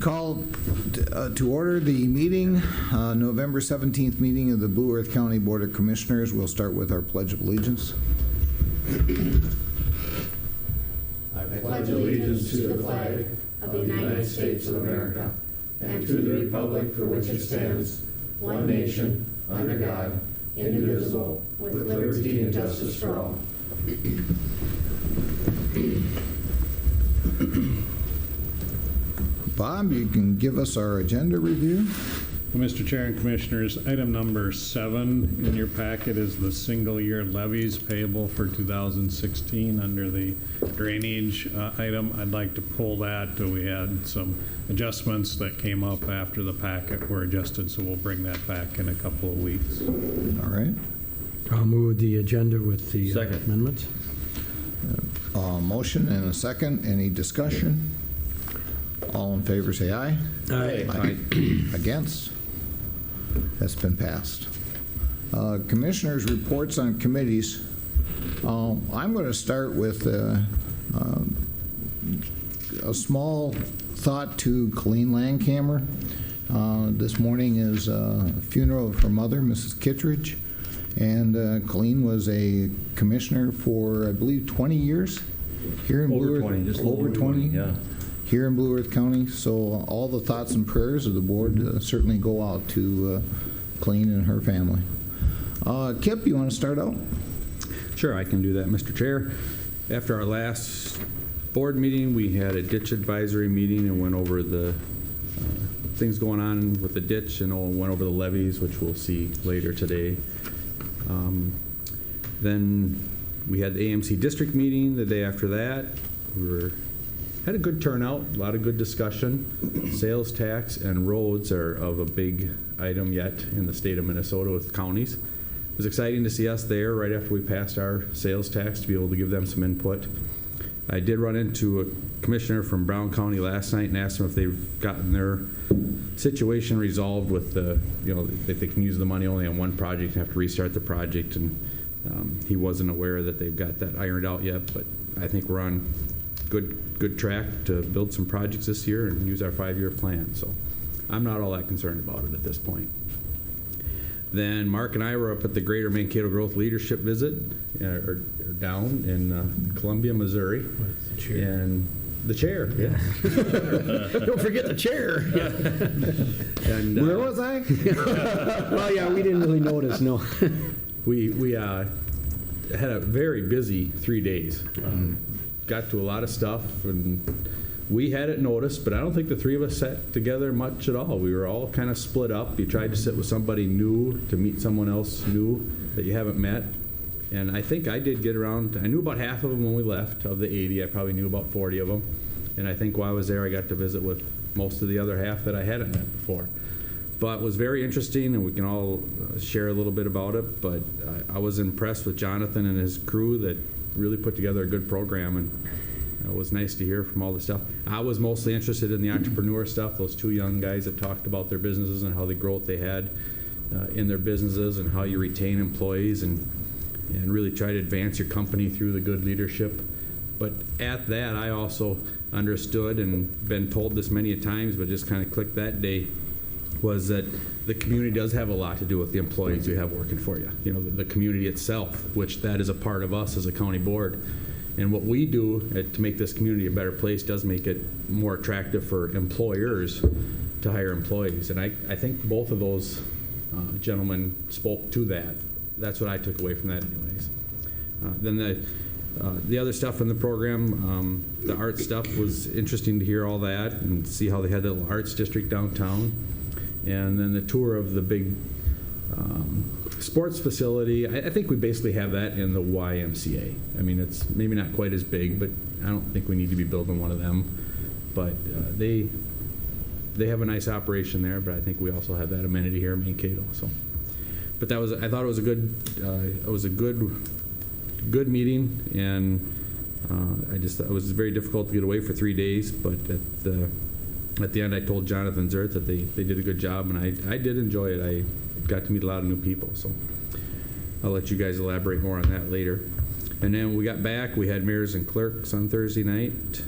Call to order the meeting, November 17th meeting of the Blue Earth County Board of Commissioners. We'll start with our Pledge of Allegiance. I pledge allegiance to the flag of the United States of America and to the republic for which it stands, one nation, under God, indivisible, with liberty and justice for all. Bob, you can give us our agenda review. Well, Mr. Chair and Commissioners, item number 7 in your packet is the single-year levies payable for 2016 under the drainage item. I'd like to pull that. We had some adjustments that came up after the packet were adjusted, so we'll bring that back in a couple of weeks. All right. I'll move the agenda with the amendments. Motion and a second. Any discussion? All in favor say aye. Aye. Against? That's been passed. Commissioners' reports on committees. I'm going to start with a small thought to Colleen Langhammer. This morning is a funeral of her mother, Mrs. Kittredge, and Colleen was a commissioner for, I believe, 20 years here in Blue Earth. 20, just over 20. Yeah. Here in Blue Earth County. So all the thoughts and prayers of the board certainly go out to Colleen and her family. Kip, you want to start out? Sure, I can do that, Mr. Chair. After our last board meeting, we had a ditch advisory meeting and went over the things going on with the ditch and went over the levees, which we'll see later today. Then we had the AMC district meeting the day after that. We had a good turnout, a lot of good discussion. Sales tax and roads are of a big item yet in the state of Minnesota with counties. It was exciting to see us there right after we passed our sales tax to be able to give them some input. I did run into a commissioner from Brown County last night and asked them if they've gotten their situation resolved with the, that they can use the money only on one project and have to restart the project. And he wasn't aware that they've got that ironed out yet, but I think we're on good track to build some projects this year and use our 5-year plan. So I'm not all that concerned about it at this point. Then Mark and I were up at the Greater Mankato Growth Leadership Visit, or down in Columbia, Missouri. The chair. And the chair, yeah. Don't forget the chair. And, Where was I? Well, yeah, we didn't really notice, no. we had a very busy 3 days. Got to a lot of stuff, and we had it noticed, but I don't think the three of us sat together much at all. We were all kind of split up. You tried to sit with somebody new to meet someone else new that you haven't met. And I think I did get around, I knew about half of them when we left. Of the 80, I probably knew about 40 of them. And I think while I was there, I got to visit with most of the other half that I hadn't met before. But it was very interesting, and we can all share a little bit about it. But I was impressed with Jonathan and his crew that really put together a good program, and it was nice to hear from all the stuff. I was mostly interested in the entrepreneur stuff, those two young guys that talked about their businesses and how the growth they had in their businesses and how you retain employees and really try to advance your company through the good leadership. But at that, I also understood and been told this many times, but just kind of clicked that day, was that the community does have a lot to do with the employees you have working for you. The community itself, which that is a part of us as a county board. And what we do to make this community a better place does make it more attractive for employers to hire employees. And I think both of those gentlemen spoke to that. That's what I took away from that anyways. Then the other stuff in the program, the art stuff, was interesting to hear all that and see how they had the little arts district downtown. And then the tour of the big sports facility. I think we basically have that in the YMCA. I mean, it's maybe not quite as big, but I don't think we need to be building one of them. But they have a nice operation there, but I think we also have that amenity here in Mankato. So, but I thought it was a good meeting, and it was very difficult to get away for 3 days, but at the end I told Jonathan Zert that they did a good job, and I did enjoy it. I got to meet a lot of new people, so I'll let you guys elaborate more on that later. And then when we got back, we had mayors and clerks on Thursday night.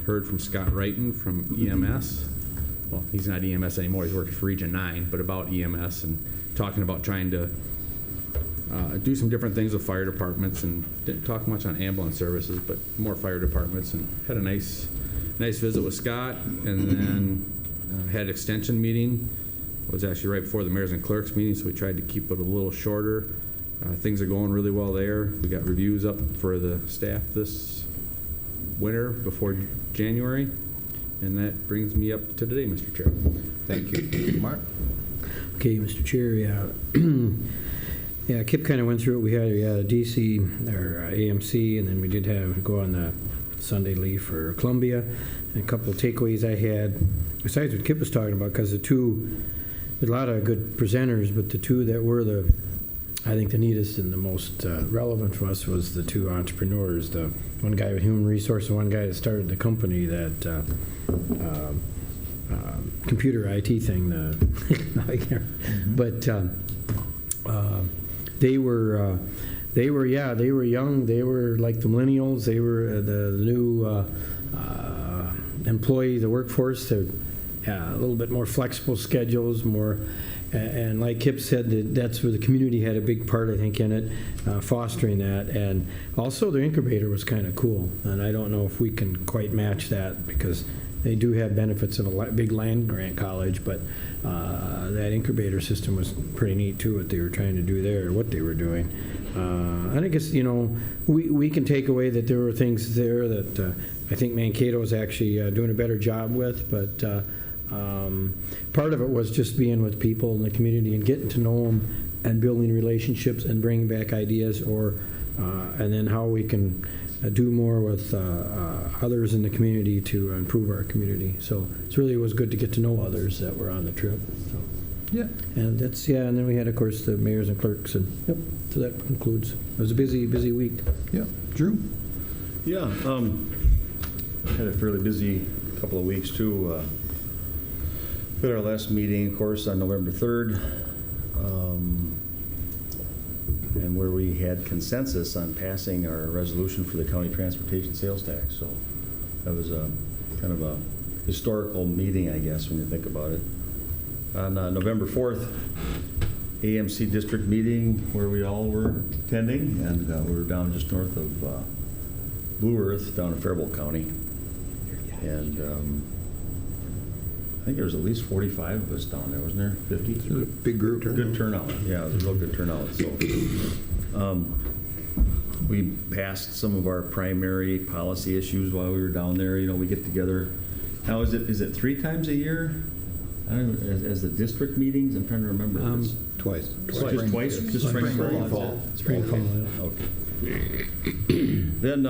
Heard from Scott Wrighton from EMS. Well, he's not EMS anymore, he's working for Region 9, but about EMS and talking about trying to do some different things with fire departments, and didn't talk much on ambulance services, but more fire departments, and had a nice visit with Scott, and then had an extension meeting. It was actually right before the mayors and clerks meeting, so we tried to keep it a little shorter. Things are going really well there. We got reviews up for the staff this winter before January, and that brings me up to today, Mr. Chair. Thank you. Mark? Okay, Mr. Chair, yeah. Yeah, Kip kind of went through it. We had a DC, or AMC, and then we did go on the Sunday leave for Columbia. And a couple of takeaways I had, besides what Kip was talking about, because there's a lot of good presenters, but the two that were I think the neatest and the most relevant for us was the two entrepreneurs, the one guy with human resource and one guy that started the company, that computer IT thing. I can't, but they were young. They were like the millennials. They were the new employee, the workforce. They're a little bit more flexible schedules, more. And like Kip said, that's where the community had a big part, I think, in it, fostering that. And also the incubator was kind of cool. And I don't know if we can quite match that, because they do have benefits of a big land grant college, but that incubator system was pretty neat too, what they were trying to do there, what they were doing. And I guess, we can take away that there were things there that I think Mankato is actually doing a better job with, but part of it was just being with people in the community and getting to know them and building relationships and bringing back ideas, and then how we can do more with others in the community to improve our community. So it really was good to get to know others that were on the trip. So. Yeah. And that's, and then we had, of course, the mayors and clerks, and yep, so that concludes. It was a busy week. Yeah. Drew? Yeah, had a fairly busy couple of weeks too. We had our last meeting, of course, on November 3rd, and where we had consensus on passing our resolution for the county transportation sales tax. So that was a kind of a historical meeting, I guess, when you think about it. On November 4th, AMC district meeting where we all were attending, and we were down just north of Blue Earth, down in Faribault County. And I think there was at least 45 of us down there, wasn't there? 50? It was a big group. Good turnout. Yeah, it was a real good turnout. So we passed some of our primary policy issues while we were down there. We get together. Now, is it 3 times a year? I don't know, as the district meetings? I'm trying to remember. Twice. Just twice? Just spring and fall? Spring, fall, yeah. Okay. Then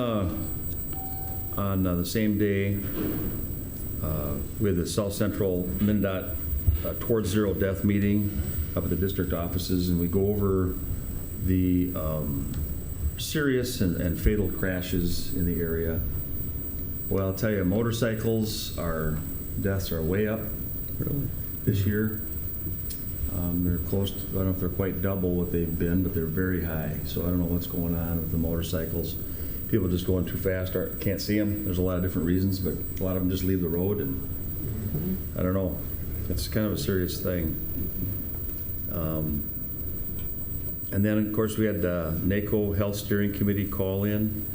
on the same day, we had the South Central MnDOT Towards Zero Death meeting up at the district offices, and we go over the serious and fatal crashes in the area. Well, I'll tell you, motorcycles, deaths are way up this year. They're close to, I don't know if they're quite double what they've been, but they're very high. So I don't know what's going on with the motorcycles. People just going too fast, or can't see them. There's a lot of different reasons, but a lot of them just leave the road, and I don't know. It's kind of a serious thing. And then, of course, we had the NACO Health Steering Committee call in,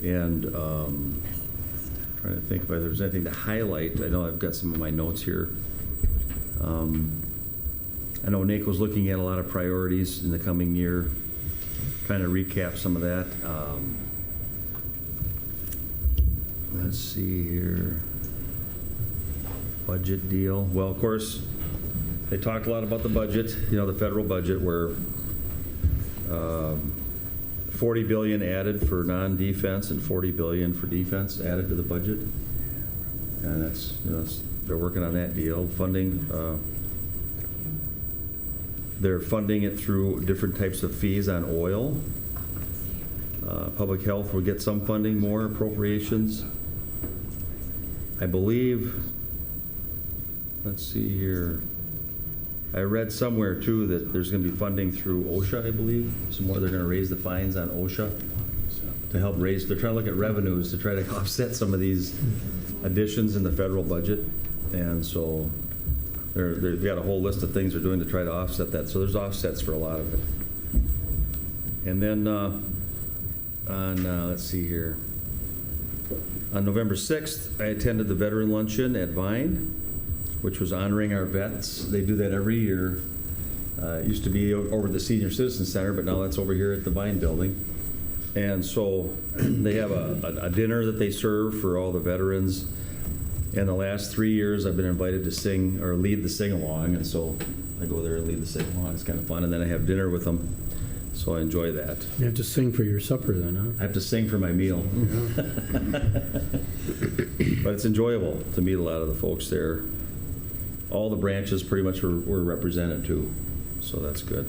and trying to think if there's anything to highlight. I know I've got some of my notes here. I know NACO's looking at a lot of priorities in the coming year. Kind of recap some of that. Let's see here. Budget deal. Well, of course, they talked a lot about the budget, the federal budget, where $40 billion added for non-defense and $40 billion for defense added to the budget. And that's they're working on that deal. Funding, they're funding it through different types of fees on oil. Public health will get some funding, more appropriations. I believe, let's see here. I read somewhere too that there's going to be funding through OSHA, I believe. Some more, they're going to raise the fines on OSHA to help raise, they're trying to look at revenues to try to offset some of these additions in the federal budget. And so they've got a whole list of things they're doing to try to offset that. So there's offsets for a lot of it. And then let's see here. On November 6th, I attended the Veteran Luncheon at Vine, which was honoring our vets. They do that every year. It used to be over at the Senior Citizen Center, but now that's over here at the Vine Building. And so they have a dinner that they serve for all the veterans. And the last 3 years, I've been invited to sing or lead the sing-along, and so I go there and lead the sing-along. It's kind of fun, and then I have dinner with them, so I enjoy that. You have to sing for your supper then, huh? I have to sing for my meal. But it's enjoyable to meet a lot of the folks there. All the branches pretty much were represented too, so that's good,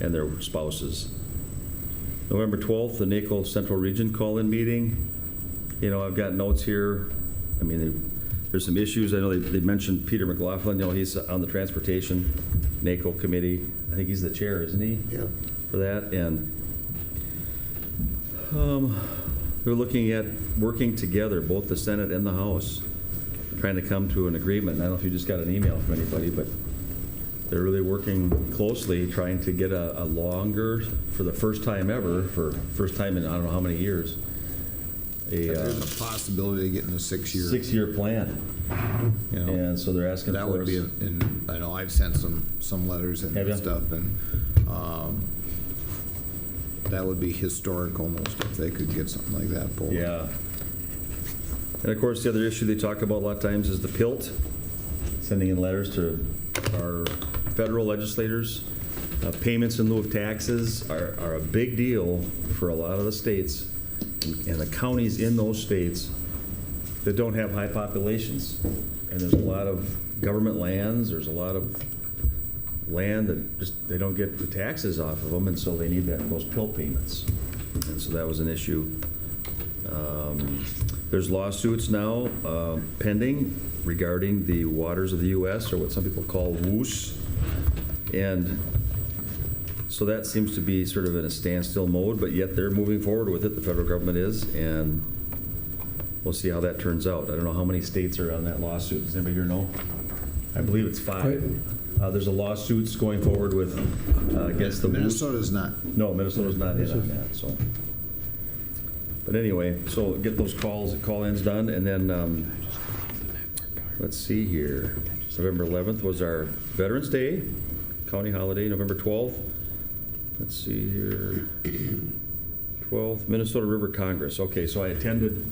and their spouses. November 12th, the NACO Central Region call-in meeting. You know, I've got notes here. I mean, there's some issues. I know they mentioned Peter McLaughlin. You know, he's on the Transportation NACO committee. I think he's the chair, isn't he? Yeah. For that. And we're looking at working together, both the Senate and the House, trying to come to an agreement. And I don't know if you just got an email from anybody, but they're really working closely, trying to get a longer, for the first time ever, for first time in I don't know how many years, There's a possibility of getting a 6-year. 6-year plan. You know, And so they're asking that for would us. be, and I know I've sent some letters and Have ya? stuff, and that would be historic almost if they could get something like that pulled. Yeah. And of course, the other issue they talk about a lot of times is the PILT, sending in letters to our federal legislators. Payments in lieu of taxes are a big deal for a lot of the states and the counties in those states that don't have high populations. And there's a lot of government lands, there's a lot of land that just, they don't get the taxes off of them, and so they need those PILT payments. And so that was an issue. There's lawsuits now pending regarding the waters of the U.S., or what some people call WOOS. And so that seems to be sort of in a standstill mode, but yet they're moving forward with it, the federal government is, and we'll see how that turns out. I don't know how many states are on that lawsuit. Does anybody here know? I believe it's 5. There's a lawsuits going forward with against the WOOS. Minnesota's not. No, Minnesota's not in on that, so. But anyway, so get those call-ins done, and then, let's see here. November 11th was our Veterans Day, county holiday, November 12th. Let's see here. 12th, Minnesota River Congress. Okay, so I attended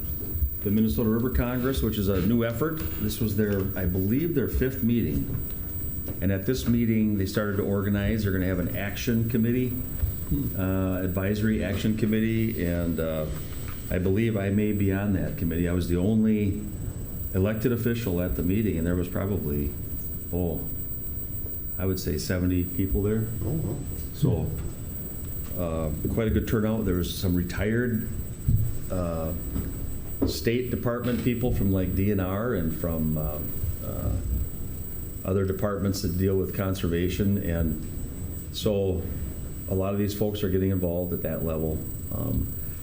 the Minnesota River Congress, which is a new effort. This was I believe, their 5th meeting. And at this meeting, they started to organize. They're going to have an action committee, advisory action committee, and I believe I may be on that committee. I was the only elected official at the meeting, and there was probably, I would say 70 people there. Oh, wow. So quite a good turnout. There was some retired State Department people from like DNR and from other departments that deal with conservation, and so a lot of these folks are getting involved at that level,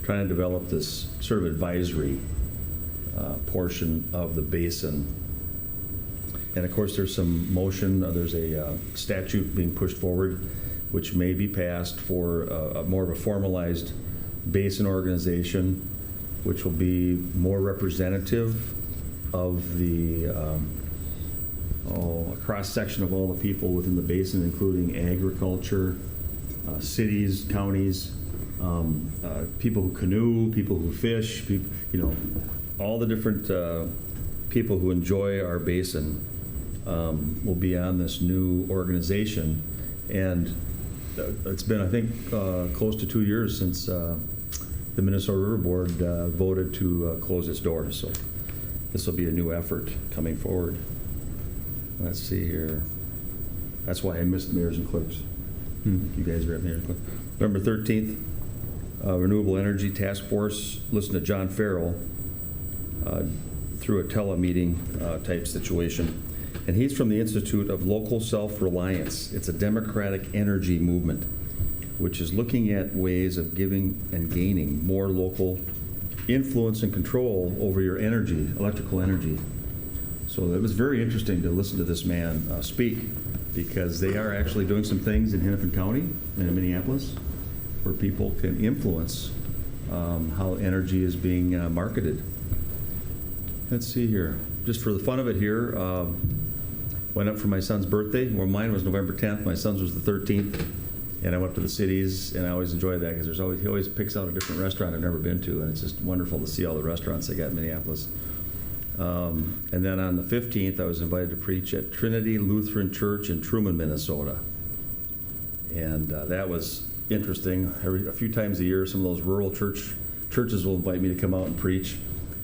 trying to develop this sort of advisory portion of the basin. And of course, there's some motion, there's a statute being pushed forward which may be passed for a more of a formalized basin organization, which will be more representative of the a cross-section of all the people within the basin, including agriculture, cities, counties, people who canoe, people who fish, all the different people who enjoy our basin will be on this new organization. And it's been, I think, close to 2 years since the Minnesota River Board voted to close its doors. So this will be a new effort coming forward. Let's see here. That's why I missed mayors and clerks. You guys are at mayors and clerks. November 13th, Renewable Energy Task Force listened to John Farrell through a telemeeting type situation. And he's from the Institute of Local Self-Reliance. It's a democratic energy movement. which is looking at ways of giving and gaining more local influence and control over your energy, electrical energy. So it was very interesting to listen to this man speak, because they are actually doing some things in Hennepin County and in Minneapolis where people can influence how energy is being marketed. Let's see here. Just for the fun of it here, went up for my son's birthday. Well, mine was November 10th. My son's was the 13th. And I went up to the cities, and I always enjoy that because he always picks out a different restaurant I've never been to, and it's just wonderful to see all the restaurants they got in Minneapolis. And then on the 15th, I was invited to preach at Trinity Lutheran Church in Truman, Minnesota. And that was interesting. A few times a year, some of those rural churches will invite me to come out and preach,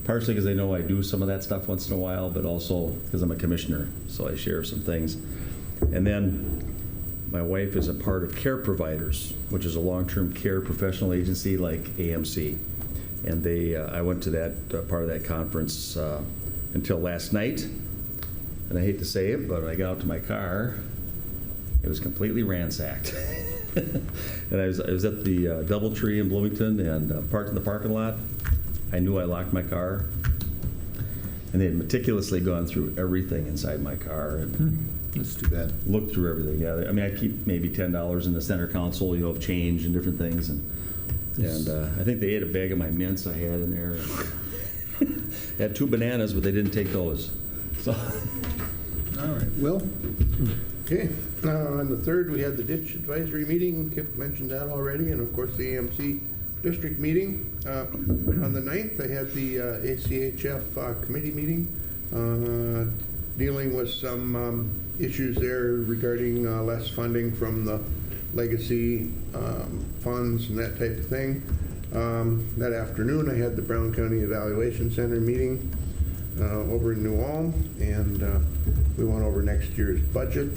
partially because they know I do some of that stuff once in a while, but also because I'm a commissioner, so I share some things. And then my wife is a part of Care Providers, which is a long-term care professional agency like AMC. And I went to that part of that conference until last night. And I hate to say it, but when I got out to my car, it was completely ransacked. And I was at the DoubleTree in Bloomington and parked in the parking lot. I knew I locked my car. And they had meticulously gone through everything inside my car and That's too bad. looked through everything. Yeah, I mean, I keep maybe $10 in the center console, of change and different things. And I think they ate a bag of my mints I had in there. I had 2 bananas, but they didn't take those. So. All right, Will? Okay, on the 3rd, we had the ditch advisory meeting. Kip mentioned that already, and of course, the AMC district meeting. On the 9th, I had the ACHF committee meeting, dealing with some issues there regarding less funding from the legacy funds and that type of thing. That afternoon, I had the Brown County Evaluation Center meeting over in New Ulm, and we went over next year's budget.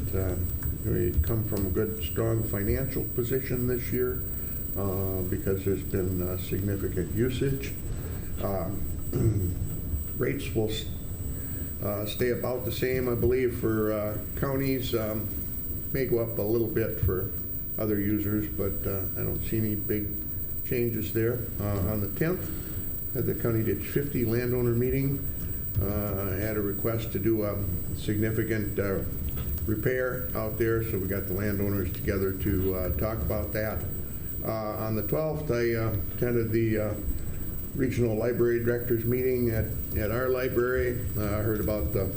We come from a good, strong financial position this year because there's been significant usage. Rates will stay about the same, I believe, for counties. May go up a little bit for other users, but I don't see any big changes there. On the 10th, at the County Ditch 50 landowner meeting, I had a request to do a significant repair out there, so we got the landowners together to talk about that. On the 12th, I attended the Regional Library Directors meeting at our library. I heard about the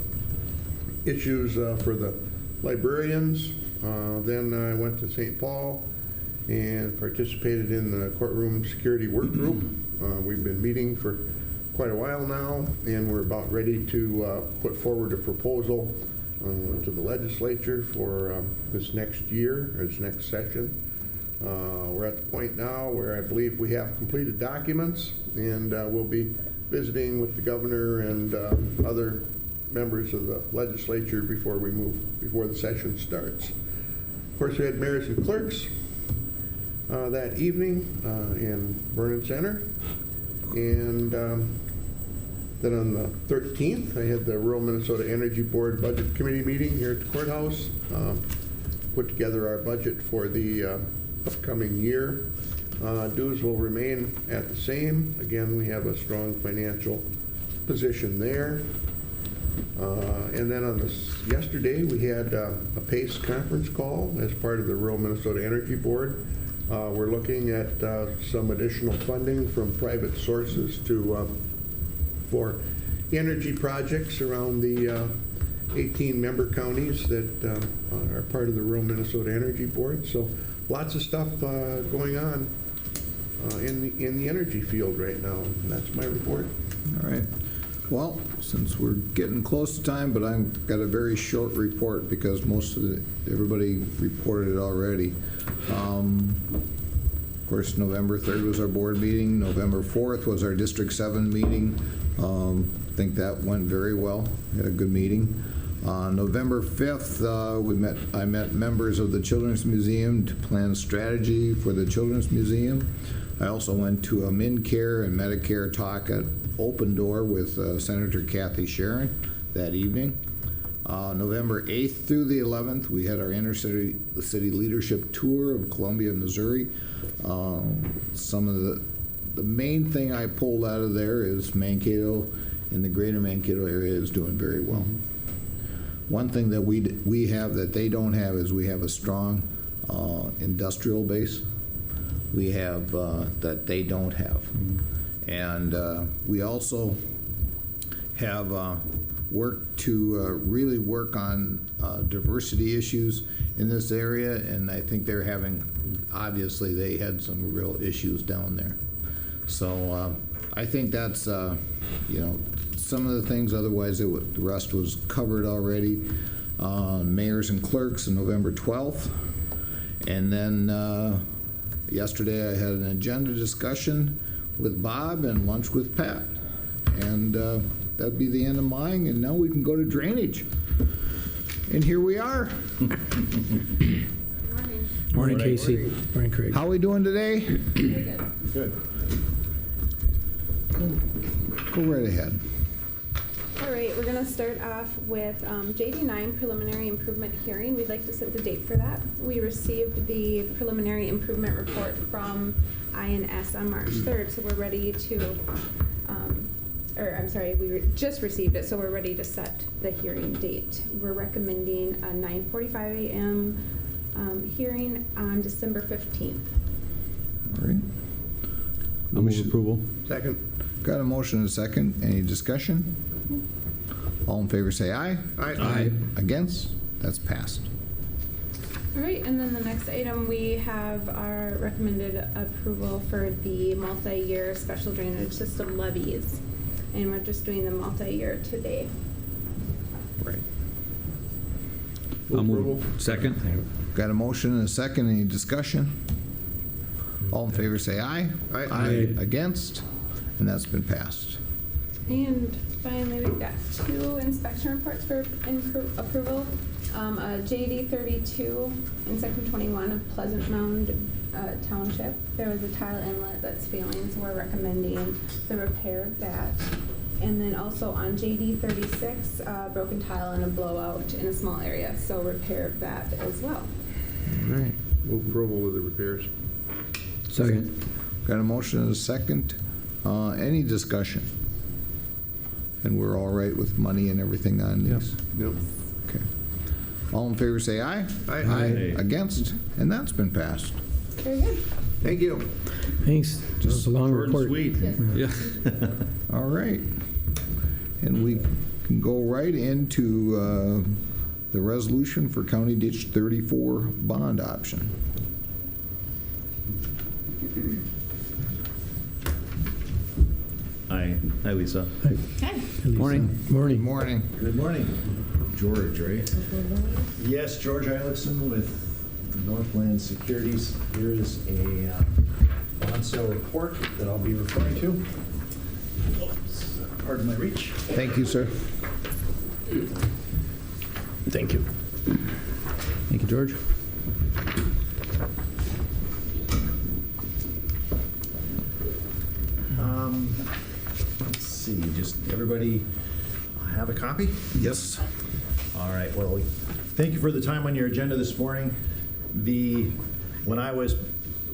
issues for the librarians. Then I went to St. Paul and participated in the courtroom security work group. We've been meeting for quite a while now, and we're about ready to put forward a proposal to the legislature for this next year, or this next session. We're at the point now where I believe we have completed documents, and we'll be visiting with the governor and other members of the legislature before the session starts. Of course, we had mayors and clerks that evening in Vernon Center, and then on the 13th, I had the Rural Minnesota Energy Board Budget Committee meeting here at the courthouse. Put together our budget for the upcoming year. Dues will remain at the same. Again, we have a strong financial position there. And then on yesterday, we had a PACE conference call as part of the Rural Minnesota Energy Board. We're looking at some additional funding from private sources for energy projects around the 18 member counties that are part of the Rural Minnesota Energy Board. So lots of stuff going on in the energy field right now. And that's my report. All right. Well, since we're getting close to time, but I've got a very short report because everybody reported it already. Of course, November 3rd was our board meeting. November 4th was our District 7 meeting. I think that went very well. We had a good meeting. November 5th, I met members of the Children's Museum to plan strategy for the Children's Museum. I also went to a MinCare and Medicare talk at Open Door with Senator Kathy Sharon that evening. November 8th through the 11th, we had our intercity city leadership tour of Columbia, Missouri. Some of the main thing I pulled out of there is Mankato in the greater Mankato area is doing very well. One thing that we have that they don't have is we have a strong industrial base. We have that they don't have. And we also have worked to really work on diversity issues in this area, and I think they're having, obviously, they had some real issues down there. So I think that's, some of the things, otherwise the rest was covered already. Mayors and clerks on November 12th. And then yesterday I had an agenda discussion with Bob and lunch with Pat. And that'd be the end of mine, and now we can go to drainage. And here we are. Morning, Casey. Morning, Craig. How we doing today? Very good. Good. Go right ahead. All right, we're gonna start off with JD9 preliminary improvement hearing. We'd like to set the date for that. We received the preliminary improvement report from INS on March 3rd, so we're ready to, we just received it, so we're ready to set the hearing date. We're recommending a 9:45 a.m. Hearing on December 15th. All right. I'll move approval. Second. Got a motion and a second. Any discussion? All in favor say aye. Aye. Against? That's passed. All right, and then the next item, we have our recommended approval for the multi-year special drainage system levies. And we're just doing the multi-year today. Right. I'll move. Second. Got a motion and a second. Any discussion? All in favor say aye. Aye. Against? And that's been passed. And finally, we've got 2 inspection reports for approval. JD 32 in Section 21 of Pleasant Mound Township. There was a tile inlet that's failing, so we're recommending the repair of that. And then also on JD 36, broken tile and a blowout in a small area, so repair of that as well. All right. Move approval with the repairs. Second. Got a motion and a second. Any discussion? And we're all right with money and everything on these? Yep. Okay. All in favor say aye. Aye. Against? And that's been passed. Very good. Thank you. Thanks. Just a long Short and report. sweet. Yeah. All right. And we can go right into the resolution for County Ditch 34 bond option. Hi, Lisa. Hi. Morning. Morning. Morning. Good morning. George, right? Yes, George Eilertson with Northland Securities. Here is a bond sale report that I'll be referring to. Oops, pardon my reach. Thank you, sir. Thank you. Thank you, George. Let's see, just everybody have a copy? Yes. All right, well, thank you for the time on your agenda this morning. When I was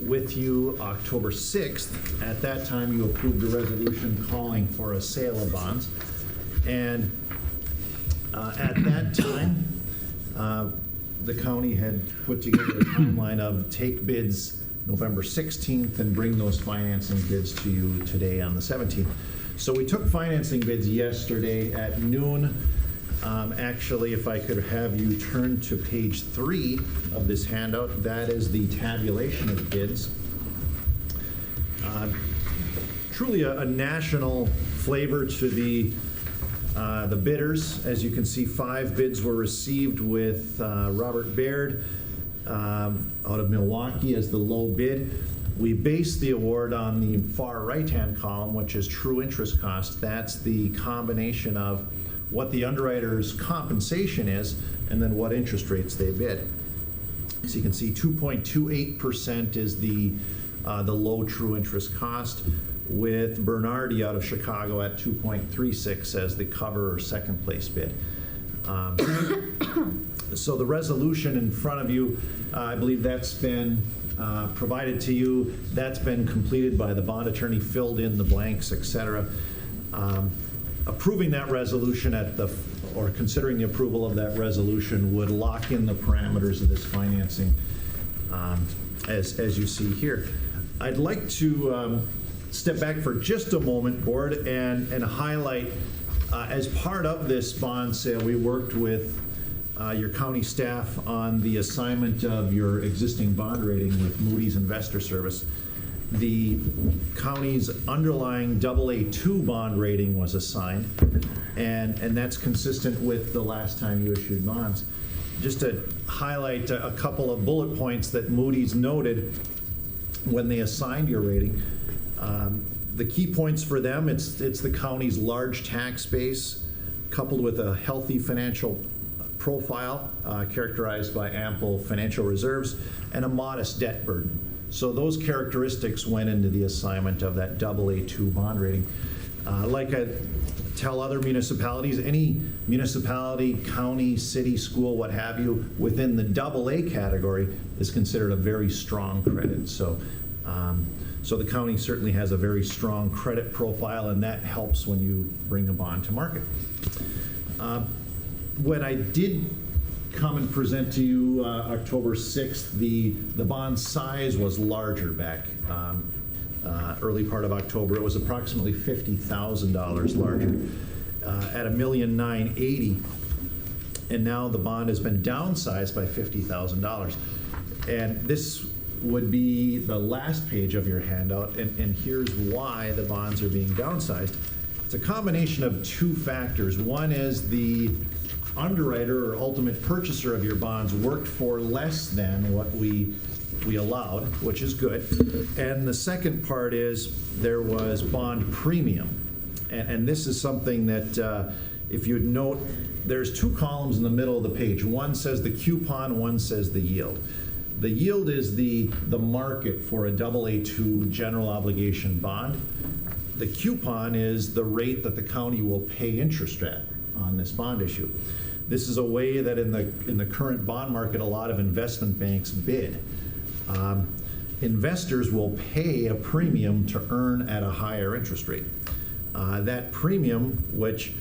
with you October 6th, at that time you approved a resolution calling for a sale of bonds. And at that time, the county had put together a timeline of take bids November 16th and bring those financing bids to you today on the 17th. So we took financing bids yesterday at noon. Actually, if I could have you turn to page 3 of this handout, that is the tabulation of bids. Truly a national flavor to the bidders. As you can see, 5 bids were received with Robert Baird out of Milwaukee as the low bid. We based the award on the far right-hand column, which is true interest cost. That's the combination of what the underwriter's compensation is and then what interest rates they bid. As you can see, 2.28% is the low true interest cost, with Bernardi out of Chicago at 2.36 as the cover or second place bid. So the resolution in front of you, I believe that's been provided to you. That's been completed by the bond attorney, filled in the blanks, et cetera. Approving that resolution or considering the approval of that resolution would lock in the parameters of this financing as you see here. I'd like to step back for just a moment, Board, and highlight, as part of this bond sale, we worked with your county staff on the assignment of your existing bond rating with Moody's Investor Service. The county's underlying AA2 bond rating was assigned, and that's consistent with the last time you issued bonds. Just to highlight a couple of bullet points that Moody's noted when they assigned your rating. The key points for them, it's the county's large tax base coupled with a healthy financial profile characterized by ample financial reserves and a modest debt burden. So those characteristics went into the assignment of that AA2 bond rating. Like I tell other municipalities, any municipality, county, city, school, what have you, within the AA category is considered a very strong credit. So the county certainly has a very strong credit profile, and that helps when you bring a bond to market. When I did come and present to you October 6th, the bond size was larger back early part of October. It was approximately $50,000 larger at $1,980,000, and now the bond has been downsized by $50,000. And this would be the last page of your handout, and here's why the bonds are being downsized. It's a combination of two factors. One is the underwriter or ultimate purchaser of your bonds worked for less than what we allowed, which is good. And the second part is there was bond premium. And this is something that, if you'd note, there's two columns in the middle of the page. One says the coupon, one says the yield. The yield is the market for a AA2 general obligation bond. The coupon is the rate that the county will pay interest at on this bond issue. This is a way that in the current bond market, a lot of investment banks bid. Investors will pay a premium to earn at a higher interest rate. That premium, which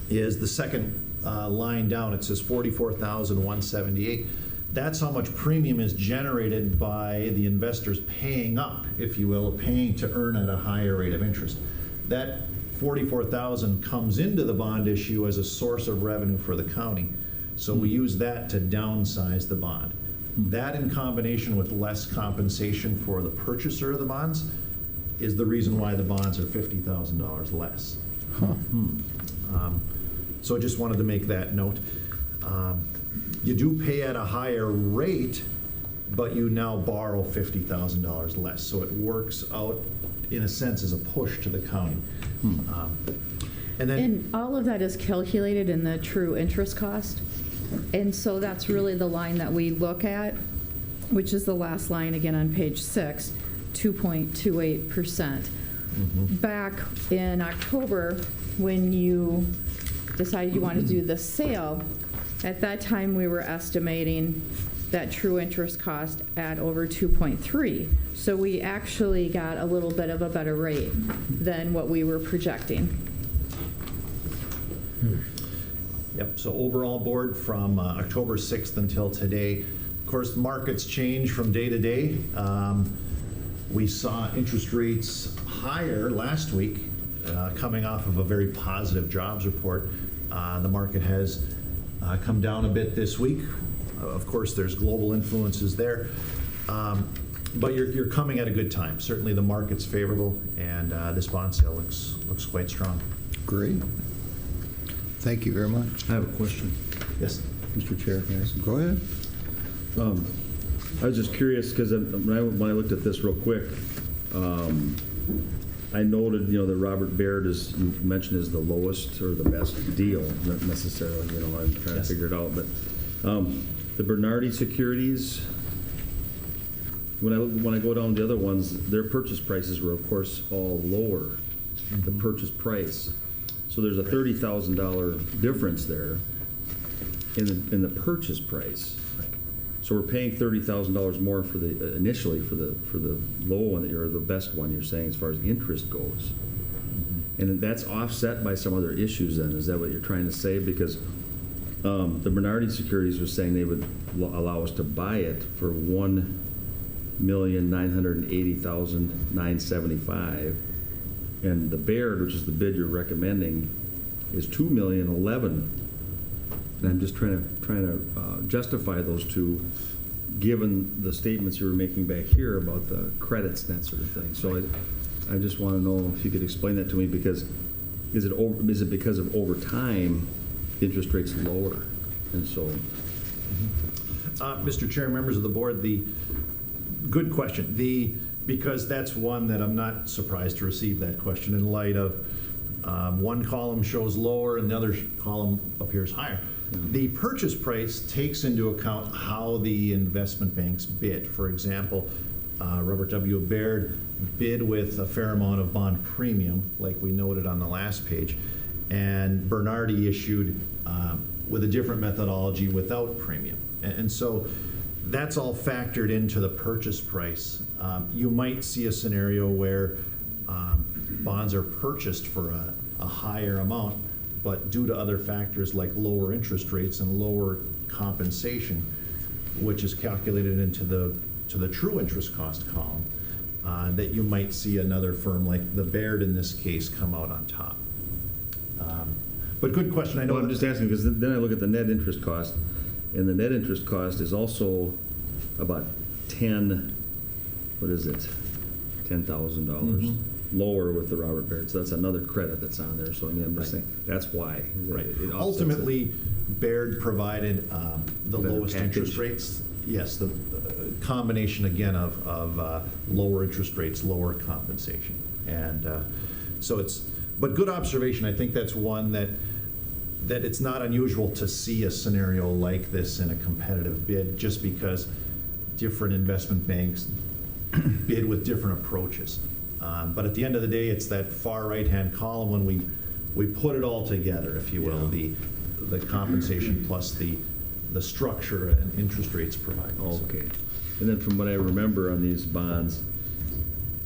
is the second line down, it says $44,178. That's how much premium is generated by the investors paying up, if you will, paying to earn at a higher rate of interest. That $44,000 comes into the bond issue as a source of revenue for the county. So we use that to downsize the bond. That, in combination with less compensation for the purchaser of the bonds, is the reason why the bonds are $50,000 less. So I just wanted to make that note. You do pay at a higher rate, but you now borrow $50,000 less. So it works out, in a sense, as a push to the county. And all of that is calculated in the true interest cost. And so that's really the line that we look at, which is the last line again on page 6, 2.28%. Back in October, when you decided you wanted to do the sale, at that time we were estimating that true interest cost at over 2.3. So we actually got a little bit of a better rate than what we were projecting. Yep, so overall, Board, from October 6th until today, of course, the markets change from day to day. We saw interest rates higher last week, coming off of a very positive jobs report. The market has come down a bit this week. Of course, there's global influences there. But you're coming at a good time. Certainly the market's favorable, and this bond sale looks quite strong. Great. Thank you very much. I have a question, Yes. Mr. Chair. Can I ask? Go ahead. I was just curious, because when I looked at this real quick, I noted, that Robert Baird is, you mentioned, is the lowest or the best deal, not necessarily, I'm trying to figure it out, but the Bernardi Securities, when I go down the other ones, their purchase prices were, of course, all lower, the purchase price. So there's a $30,000 difference there. in the purchase price. So we're paying $30,000 more for the, initially for the low one, or the best one, you're saying, as far as interest goes. And that's offset by some other issues then, is that what you're trying to say? Because the Bernardi Securities was saying they would allow us to buy it for $1,980,975, and the Baird, which is the bid you're recommending, is $2,011,000. And I'm just trying to justify those two, given the statements you were making back here about the credits and that sort of thing. So I just want to know if you could explain that to me, because is it because of over time, interest rates lower? And so, Mr. Chair, members of the board, good question. Because that's one that I'm not surprised to receive that question in light of one column shows lower and the other column appears higher. The purchase price takes into account how the investment banks bid. For example, Robert W. Baird bid with a fair amount of bond premium, like we noted on the last page, and Bernardi issued with a different methodology without premium. And so that's all factored into the purchase price. You might see a scenario where bonds are purchased for a higher amount, but due to other factors like lower interest rates and lower compensation, which is calculated into the true interest cost column, that you might see another firm like the Baird in this case come out on top. But good question. I know. well, I'm just asking because then I look at the net interest cost, and the net interest cost is also about $10,000 lower with the Robert Baird. So that's another credit that's on there. So I mean, I'm just saying that's why. Right. It offsets Ultimately, Baird provided the Better lowest interest package. rates. Yes, the combination again of lower interest rates, lower compensation, and so it's. But good observation. I think that's one that it's not unusual to see a scenario like this in a competitive bid, just because different investment banks bid with different approaches. But at the end of the day, it's that far right-hand column when we put it all together, if you will, the compensation plus the structure and interest rates provided. Okay. And then from what I remember on these bonds,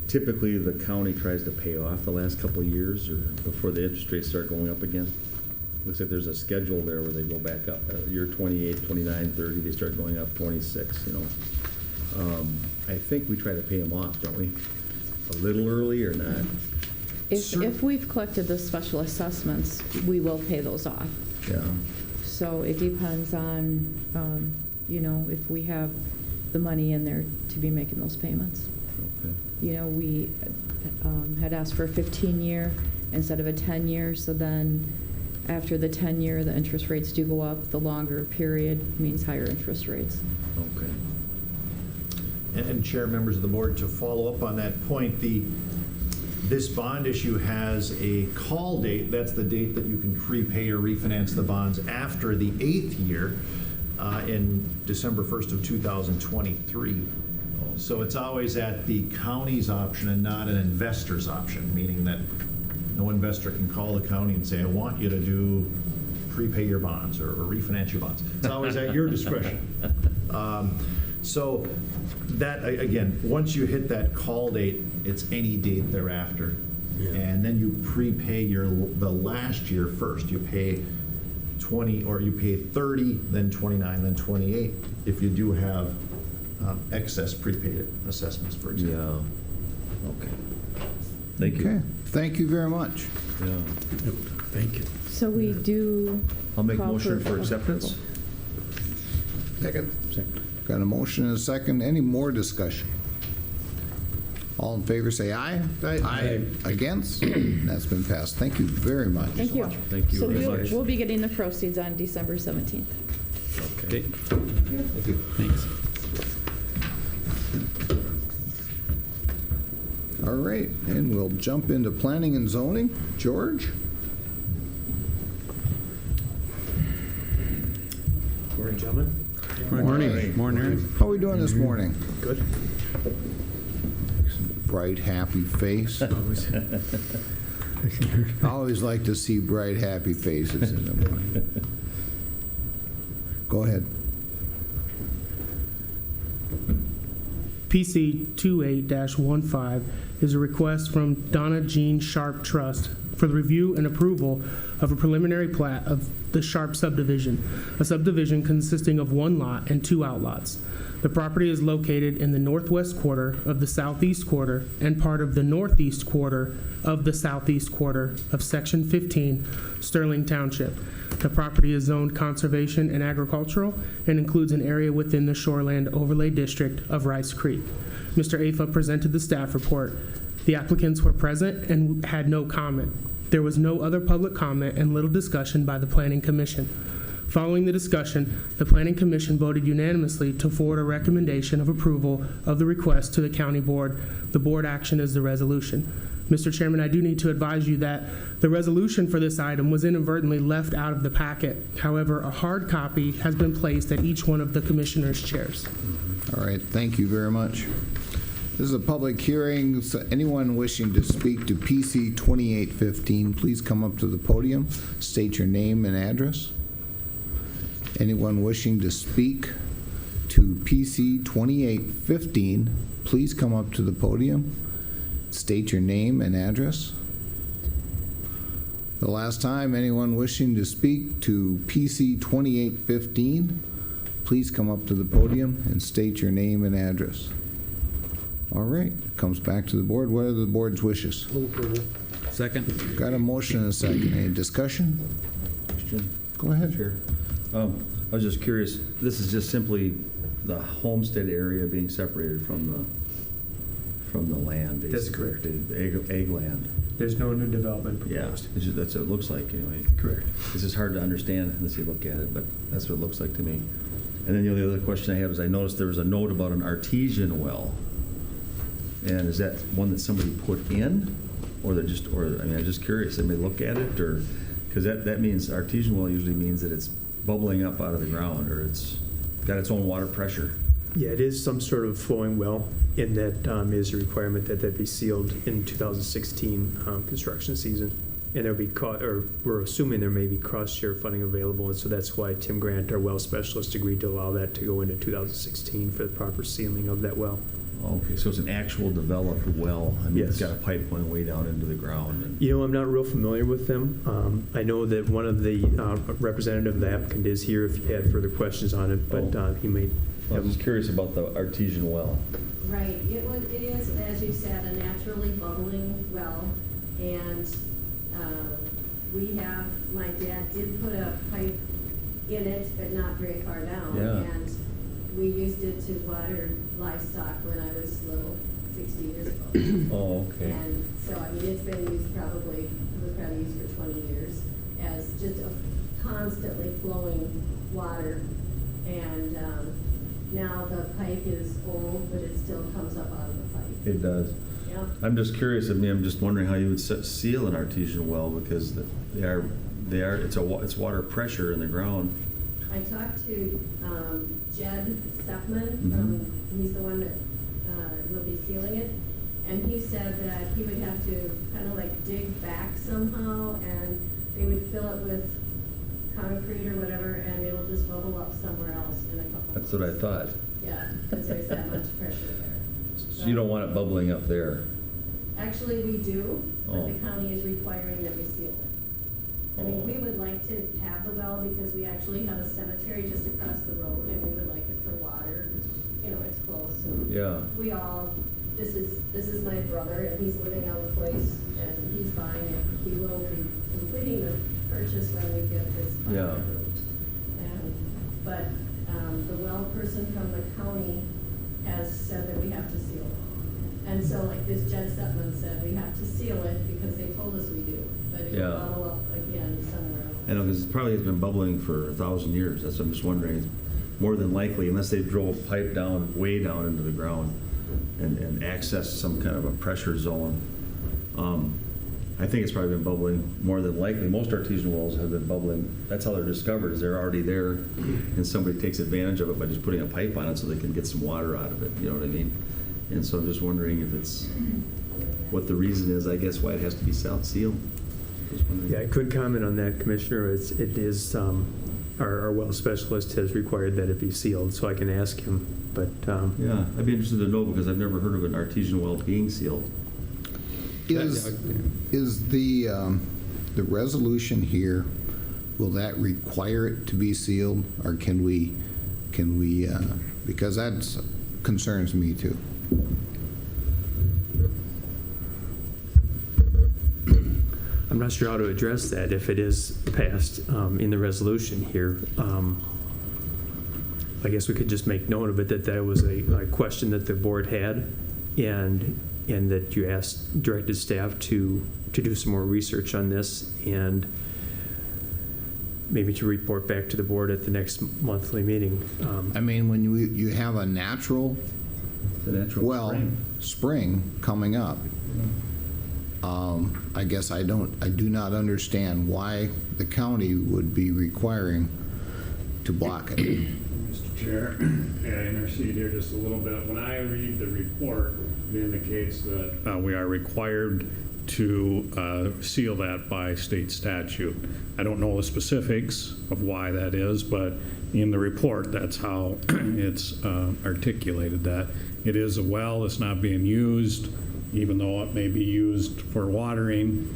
typically the county tries to pay off the last couple of years or before the interest rates start going up again. Looks like there's a schedule there where they go back up. Year 28, 29, 30, they start going up 26, I think we try to pay them off, don't we? A little early or not? If we've collected the special assessments, we will pay those off. Yeah. So it depends on, if we have the money in there to be making those payments. Okay. We had asked for a 15-year instead of a 10-year, so then after the 10-year, the interest rates do go up. The longer period means higher interest rates. Okay. And Chair, members of the board, to follow up on that point, this bond issue has a call date. That's the date that you can prepay or refinance the bonds after the 8th year in December 1st of 2023. So it's always at the county's option and not an investor's option, meaning that no investor can call the county and say, I want you to prepay your bonds or refinance your bonds. It's always at your discretion. So that, again, once you hit that call date, it's any date thereafter. Yeah. And then you prepay the last year first. You pay 20, or you pay 30, then 29, then 28, if you do have excess prepaid assessments, for example. Yeah. Okay. Thank you. Okay, thank you very much. Yeah. Thank you. So we do. I'll make call motion for acceptance. Second. Got a motion and a second. Any more discussion? All in favor, say aye. Aye. Against? That's been passed. Thank you very much. Thank you. Thank you So very much. we'll be getting the proceeds on December 17th. Okay. Thanks. All right, and we'll jump into planning and zoning. George? Morning, gentlemen. Morning. How are we doing this morning? Good. Bright, happy face. I always like to see bright, happy faces in the morning. Go ahead. PC 28-15 is a request from Donna Jean Sharp Trust for the review and approval of a preliminary plat of the Sharp subdivision, a subdivision consisting of one lot and two outlots. The property is located in the northwest quarter of the southeast quarter and part of the northeast quarter of the southeast quarter of Section 15, Sterling Township. The property is zoned conservation and agricultural and includes an area within the Shoreland Overlay District of Rice Creek. Mr. Afa presented the staff report. The applicants were present and had no comment. There was no other public comment and little discussion by the Planning Commission. Following the discussion, the Planning Commission voted unanimously to forward a recommendation of approval of the request to the County Board. The board action is the resolution. Mr. Chairman, I do need to advise you that the resolution for this item was inadvertently left out of the packet. However, a hard copy has been placed at each one of the commissioners' chairs. All right, thank you very much. This is a public hearing, so anyone wishing to speak to PC 2815, please come up to the podium, state your name and address. Anyone wishing to speak to PC 2815, please come up to the podium, state your name and address. The last time, anyone wishing to speak to PC 2815, please come up to the podium and state your name and address. All right, comes back to the board. What are the board's wishes? Second. Got a motion and a second. Any discussion? Question? Go ahead. Sure. I was just curious, this is just simply the homestead area being separated from the land? That's basically, correct. The egg land. There's no new development Yeah, proposed. that's what it looks like anyway. Correct. This is hard to understand unless you look at it, but that's what it looks like to me. And then the only other question I had was I noticed there was a note about an artesian well. And is that one that somebody put in? Or I'm just curious, they may look at it, or, because that means, artesian well usually means that it's bubbling up out of the ground, or it's got its own water pressure. Yeah, it is some sort of flowing well, and that is a requirement that be sealed in 2016 construction season. And there'll be, we're assuming there may be cross-share funding available, and so that's why Tim Grant, our well specialist, agreed to allow that to go into 2016 for the proper sealing of that well. Okay, so it's an actual developed well. I mean, Yes. It's got a pipe going way down into the ground. And You know, I'm not real familiar with them. I know that one of the representative of the applicant is here if you had further questions on it, but he may I have. was curious about the artesian well. Right, it is, as you said, a naturally bubbling well, and my dad did put a pipe in it, but not very far down. Yeah. And we used it to water livestock when I was little, 60 years ago. Oh, okay. And so, I mean, it's been used it was probably used for 20 years as just a constantly flowing water. And now the pipe is old, but it still comes up out of the pipe. It does. Yeah. I'm just curious. I mean, I'm just wondering how you would seal an artesian well, because it's water pressure in the ground. I talked to Jed Steckman, Mhm. he's the one that will be sealing it, and he said that he would have to kind of like dig back somehow, and they would fill it with concrete or whatever, and it will just bubble up somewhere else in a couple. That's what I thought. Yeah, because there's that much pressure there. So you don't want it bubbling up there. Actually, we do, but Oh. the county is requiring that we seal it. I mean, we would like to have the well because we actually have a cemetery just across the road, and we would like it for water. You know, it's close. And Yeah. we all, this is my brother, and he's living out of place, and he's buying it. He will be completing the purchase when we get this part Yeah. approved. But the well person from the county has said that we have to seal it. And so, like this Jed Stepman said, we have to seal it because they told us we do, but it will Yeah. bubble up again somewhere else. I know, because it probably has been bubbling for 1,000 years. That's what I'm just wondering. More than likely, unless they drove a pipe down, way down into the ground and access some kind of a pressure zone. I think it's probably been bubbling more than likely. Most artesian wells have been bubbling. That's how they're discovered, is they're already there, and somebody takes advantage of it by just putting a pipe on it so they can get some water out of it. You know what I mean? And so I'm just wondering if it's, what the reason is, I guess, why it has to be sealed. Just wondering. Yeah, I couldn't comment on that, Commissioner. It is our well specialist has required that it be sealed, so I can ask him, but, Yeah, I'd be interested to know because I've never heard of an artesian well being sealed. Is the resolution here, will that require it to be sealed, or can we, because that concerns me too. I'm not sure how to address that if it is passed in the resolution here. I guess we could just make note of it, that that was a question that the board had, and that you directed staff to do some more research on this, and maybe to report back to the board at the next monthly meeting. I mean, when you have a natural The natural well spring coming up, I guess I do not understand why the county would be requiring to block it. Mr. Chair, I intercede here just a little bit. When I read the report, it indicates that we are required to seal that by state statute. I don't know the specifics of why that is, but in the report, that's how it's articulated, that it is a well that's not being used, even though it may be used for watering.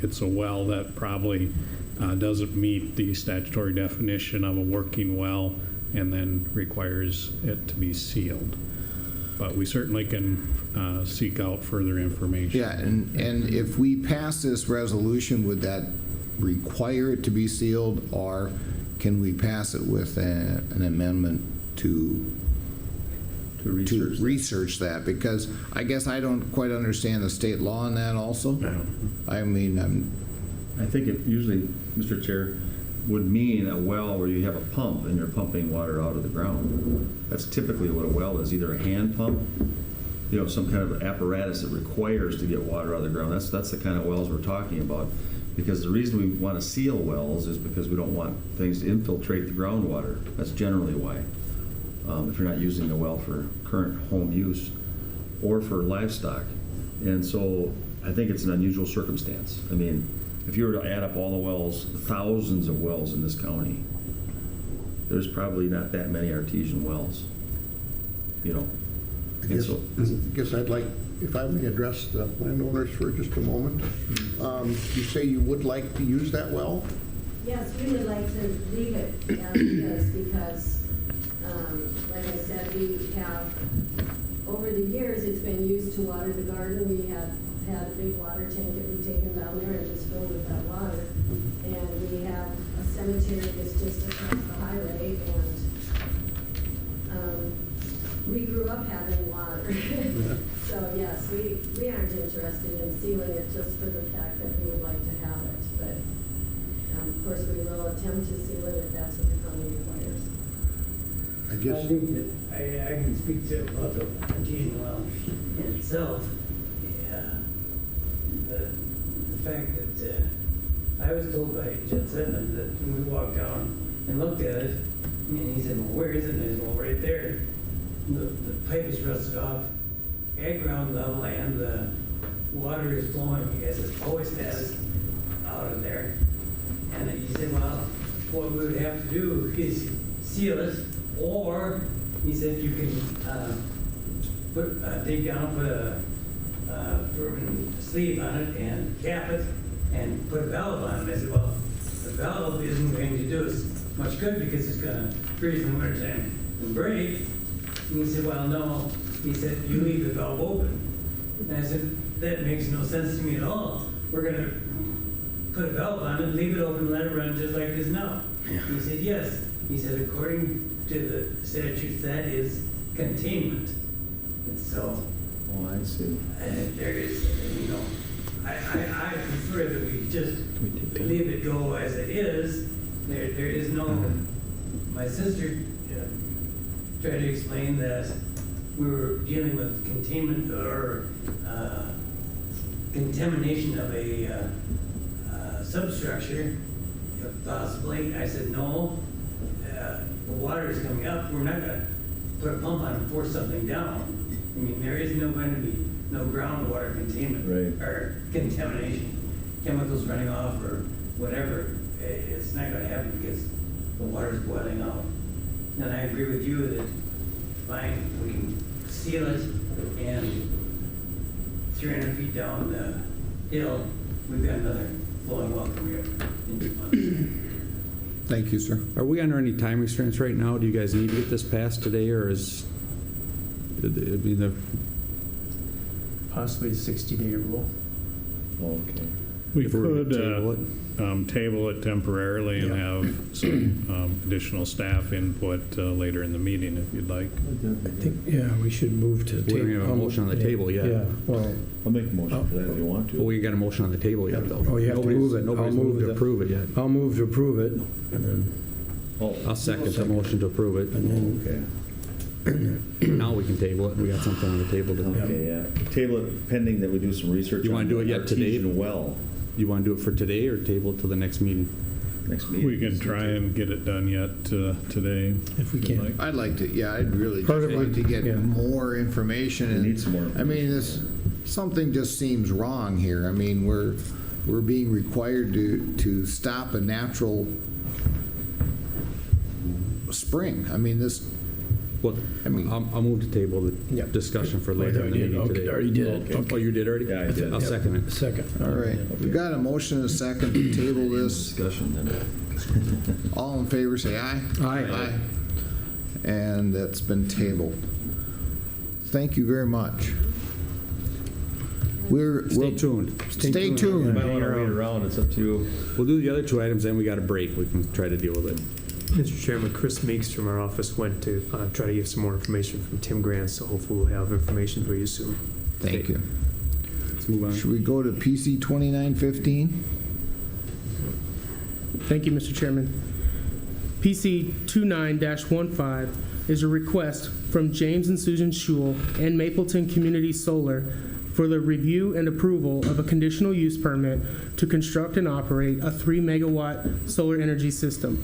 It's a well that probably doesn't meet the statutory definition of a working well, and then requires it to be sealed. But we certainly can seek out further information. Yeah, and if we pass this resolution, would that require it to be sealed, or can we pass it with an amendment to research that? Because I guess I don't quite understand the state law on that also. I mean, I think it usually, Mr. Chair, would mean a well where you have a pump and you're pumping water out of the ground. That's typically what a well is, either a hand pump, some kind of apparatus that requires to get water out of the ground. That's the kind of wells we're talking about. Because the reason we want to seal wells is because we don't want things to infiltrate the groundwater. That's generally why. If you're not using the well for current home use or for livestock. And so I think it's an unusual circumstance. I mean, if you were to add up all the wells, thousands of wells in this county, there's probably not that many artesian wells, I And so, guess I'd like, if I may address the landowners for just a moment. You say you would like to use that well? Yes, we would like to leave it as it is because, like I said, we have, over the years, it's been used to water the garden. We have had a big water tank that we've taken down there and just filled with that water. And we have a cemetery that's just across the highway, and we grew up having water. So yes, we aren't interested in sealing it just for the fact that we would like to have it. But of course, we will attempt to seal it if that's what the county requires. I I guess, think that I can speak to about the artesian well in itself. The fact that I was told by Jed Sedman that when we walked down and looked at it, and he said, well, where is it? And I said, well, right there. The pipe is rusted off at ground level, and the water is flowing as it always has out of there. And he said, well, what we would have to do is seal it, or he said you can dig down, put a sleeve on it and cap it and put a valve on it. I said, well, the valve isn't going to do us much good because it's going to freeze in the wintertime and break. And he said, well, no. He said, you leave the valve open. And I said, that makes no sense to me at all. We're going to put a valve on it, leave it open, let it run just like it is now. He said, yes. He said, according to the statutes, that is containment. And so, I see. there is, I prefer that we just leave it go as it is. There is no, my sister tried to explain that we were dealing with containment or contamination of a substructure, possibly. I said, no, the water is coming up. We're not going to put a pump on and force something down. I mean, there is going to be no groundwater containment or contamination, chemicals running off or whatever. It's not going to happen because the water's boiling out. And I agree with you that, fine, we can seal it, and 300 feet down the hill, we've got another flowing well from here into the pond. Thank you, sir. Are we under any time restraints right now? Do you guys need to get this passed today, or is, I mean, the Possibly the 60-day rule. okay. We If we were to could table table it temporarily and have some additional staff input later in the meeting if you'd like. I think, yeah, we should move to. We don't even have a motion on the table yet. Yeah, well, I'll make a motion for that if you want to. Well, we got a motion on the table yet, though. Oh, you have to move it. Nobody's I'll move moved to the- approve it yet. I'll move to approve it, and then, I'll second the motion to approve it. and then, Okay. Now we can table it. We got something on the table to. Okay, yeah. Table it pending that we do some research. You wanna on do it yet today? Artesian well You want to do it for today or table it till the next meeting? next meeting. We can try and get it done yet today. if we if you'd can. like. I'd like to, yeah, I'd really Part just of like it, to get yeah. more information. We and- need some more I mean, something just seems wrong here. I mean, we're being required to stop a natural spring. I mean, Well, I mean- I'll move to table the Yep. discussion for later in the meeting Okay, today. already did it. Oh, you did already? Yeah, I did. I'll second it. Second. all right. We got a motion and a second to table this. Discussion then. All in favor, say aye. Aye. And that's been tabled. Thank you very much. Stay tuned. Stay You tuned. might want to wait around, it's up to you. We'll do the other two items, then we got a break. We can try to deal with it. Mr. Chairman, Chris Meeks from our office went to try to get some more information from Tim Grant, so hopefully we'll have information for you soon. Thank you. Let's move on. Should we go to PC 2915? Thank you, Mr. Chairman. PC 29-15 is a request from James and Susan Schul and Mapleton Community Solar for the review and approval of a conditional use permit to construct and operate a 3-megawatt solar energy system.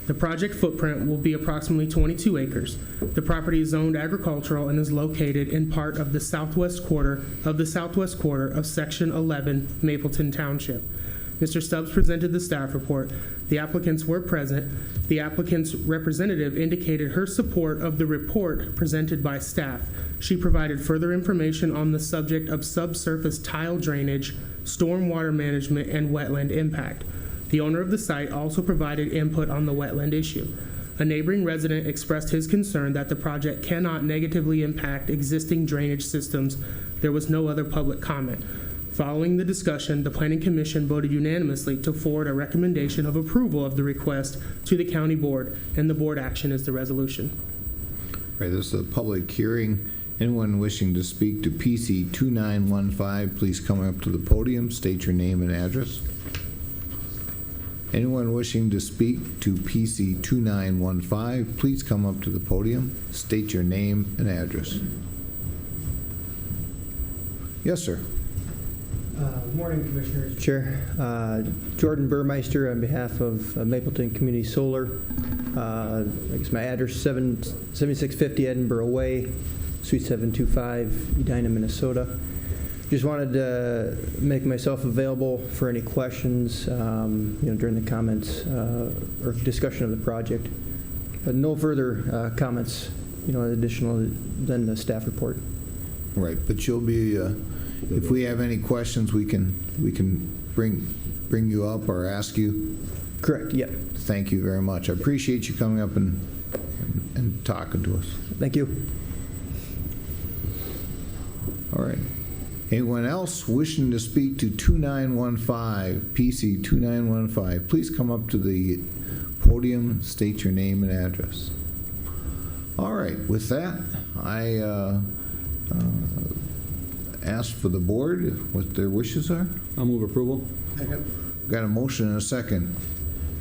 The project footprint will be approximately 22 acres. The property is zoned agricultural and is located in part of the southwest quarter of Section 11, Mapleton Township. Mr. Stubbs presented the staff report. The applicants were present. The applicant's representative indicated her support of the report presented by staff. She provided further information on the subject of subsurface tile drainage, stormwater management, and wetland impact. The owner of the site also provided input on the wetland issue. A neighboring resident expressed his concern that the project cannot negatively impact existing drainage systems. There was no other public comment. Following the discussion, the Planning Commission voted unanimously to forward a recommendation of approval of the request to the county board, and the board action is the resolution. Right, this is a public hearing. Anyone wishing to speak to PC 2915, please come up to the podium, state your name and address. Anyone wishing to speak to PC 2915, please come up to the podium, state your name and address. Yes, sir. Morning, Commissioners. Chair, Jordan Burmeister on behalf of Mapleton Community Solar. I guess my address 7650 Edinburgh Way, Suite 725, Edina, Minnesota. Just wanted to make myself available for any questions, during the comments or discussion of the project. But no further comments, additional than the staff report. Right, but you'll be, if we have any questions, we can bring you up or ask you. Correct, yep. Thank you very much. I appreciate you coming up and talking to us. Thank you. All right. Anyone else wishing to speak to 2915, PC 2915, please come up to the podium, state your name and address. All right, with that, I ask for the board what their wishes are. I'll move approval. Got a motion and a second.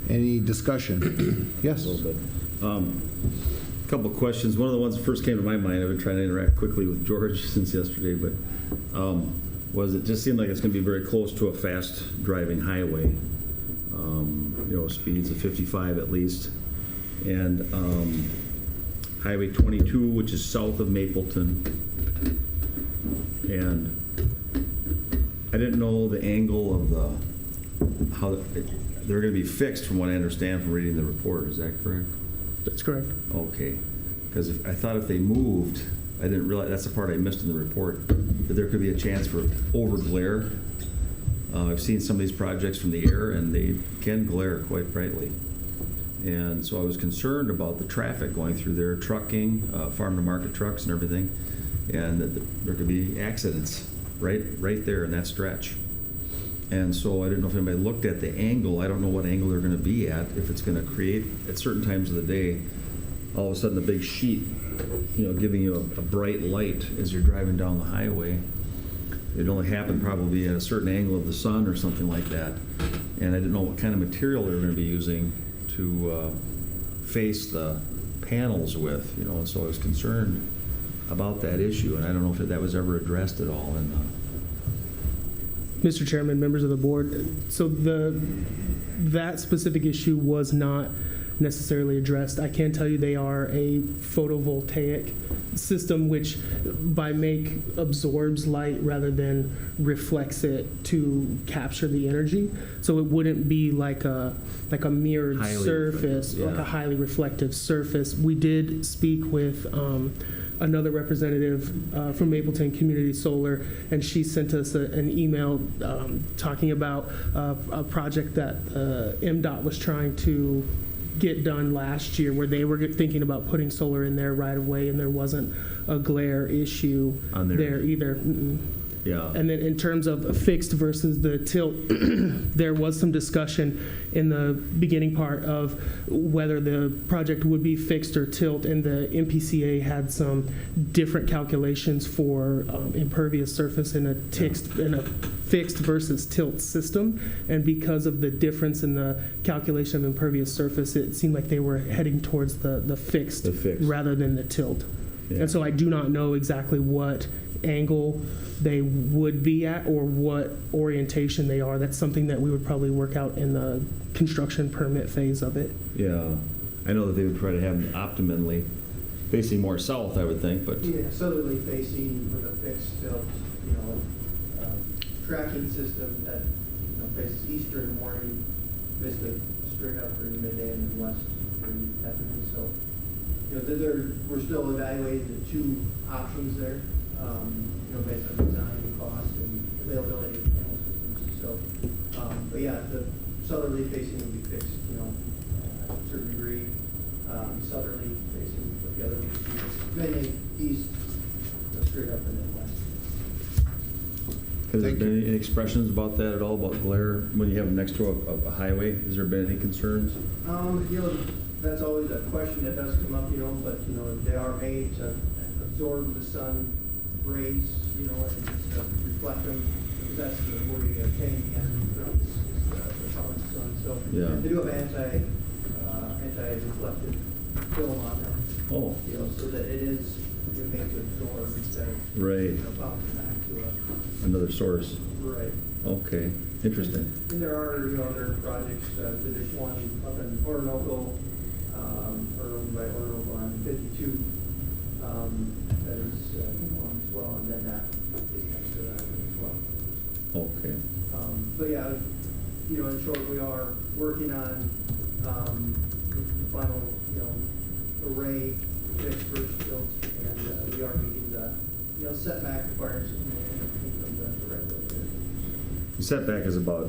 Any discussion? Yes. A little bit. Couple questions. One of the ones that first came to my mind, I've been trying to interact quickly with George since yesterday, but was it just seemed like it's going to be very close to a fast driving highway, speeds of 55 at least, and Highway 22, which is south of Mapleton, and I didn't know the angle of the how, they're going to be fixed from what I understand from reading the report, is that correct? That's correct. Okay, because I thought if they moved, I didn't realize, that's the part I missed in the report, that there could be a chance for over glare. I've seen some of these projects from the air, and they can glare quite brightly. And so I was concerned about the traffic going through there, trucking, farm-to-market trucks and everything, and that there could be accidents right there in that stretch. And so I didn't know if anybody looked at the angle. I don't know what angle they're going to be at, if it's going to create, at certain times of the day, all of a sudden a big sheet, giving you a bright light as you're driving down the highway. It only happened probably at a certain angle of the sun or something like that. And I didn't know what kind of material they were going to be using to face the panels with, and so I was concerned about that issue, and I don't know if that was ever addressed at all. Mr. Chairman, members of the board, so that specific issue was not necessarily addressed. I can tell you they are a photovoltaic system, which by make absorbs light rather than reflects it to capture the energy. So it wouldn't be like a mirrored surface, like a highly reflective surface. We did speak with another representative from Mapleton Community Solar, and she sent us an email talking about a project that MDOT was trying to get done last year, where they were thinking about putting solar in there right away, and there wasn't a glare issue there either. Yeah. And then in terms of fixed versus the tilt, there was some discussion in the beginning part of whether the project would be fixed or tilt, and the MPCA had some different calculations for impervious surface in a fixed versus tilt system. And because of the difference in the calculation of impervious surface, it seemed like they were heading towards the fixed rather than the tilt. Yeah. And so I do not know exactly what angle they would be at or what orientation they are. That's something that we would probably work out in the construction permit phase of it. Yeah, I know that they would try to have them optimally facing more south, I would think, but. Yeah, southerly facing with a fixed tilt, tracking system that faces east during the morning, basically straight up during the midday, and then west during the afternoon. So, we're still evaluating the two options there. Based on design and cost and availability of panel systems. So, but yeah, the southerly facing will be fixed, to a certain degree. Southerly facing, but the other one will be mainly east, straight up and then west. Has there been any expressions about that at all, about glare, when you have them next to a highway? Has there been any concerns? That's always a question that does come up, but, they are made to absorb the sun rays, and reflect them. That's where we obtain the energy from the solid sun. So they do have anti-reflective film on them. Oh. So that it is made to absorb instead of bouncing back to another source. Right. Okay. Interesting. And there are other projects. There's one up in Orinoco, or owned by Orinoco on 52. That is on as well, and then that is next to that as well. Okay. But yeah, in short, we are working on the final, array fixed versus built, and we are meeting the, setback requirements from the regulator. The setback is about,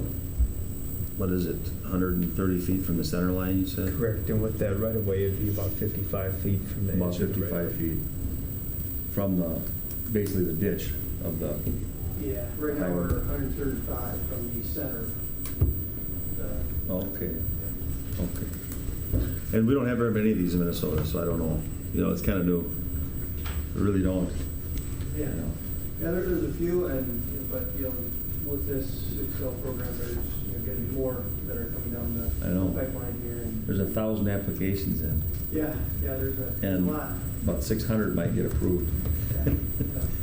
what is it, 130 feet from the center line, you said? Correct, and with that right of way, it'd be about 55 feet from the About edge of the 55 right-of-way. feet from basically the ditch of the. Yeah, right now we're 135 from the center. Okay. And we don't have very many of these in Minnesota, so I don't know. It's kind of new. We really don't. Yeah. Yeah, there's a few, but with this Excel program, there's getting more that are coming down the pipeline here. And there's 1,000 applications in. Yeah, there's a lot. About 600 might get approved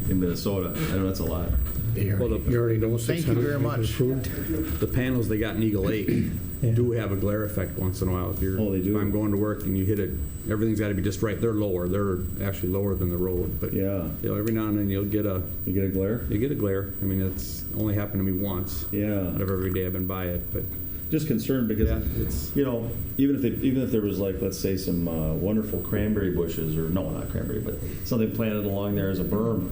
in Minnesota. I know that's a lot. You Well, the- already know. Thank you very 600 much. approved. The panels they got in Eagle Lake do have a glare effect once in a while. If you're, Oh, they do? If I'm going to work and you hit it, everything's got to be just right. They're lower. They're actually lower than the road. But Yeah. you know, every now and then you'll get a You get a glare? glare. I mean, it's only happened to me once. Yeah. Out of every day I've been by it, but Just concerned because, Yeah, it's- you know, even if there was like, let's say some wonderful cranberry bushes, or no, not cranberry, but something planted along there as a berm,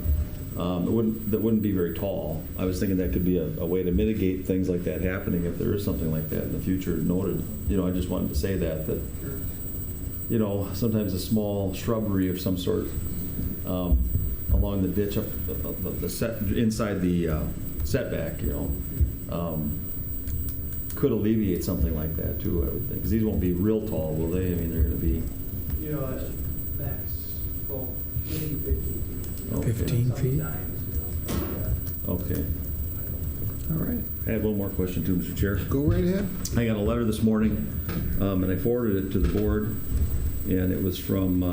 that wouldn't be very tall. I was thinking that could be a way to mitigate things like that happening if there is something like that in the future noted. You know, I just wanted to say that, you know, sometimes a small shrubbery of some sort along the ditch up the set, inside the setback, you know, could alleviate something like that too, I would think. Because these won't be real tall, will they? I mean, they're going to be... You know, max, well, maybe 15 feet. Okay. 15 feet? Sometimes, you know, Okay. All right. I have one more question too, Mr. Chair. Go right ahead. I got a letter this morning, and I forwarded it to the board, and it was from,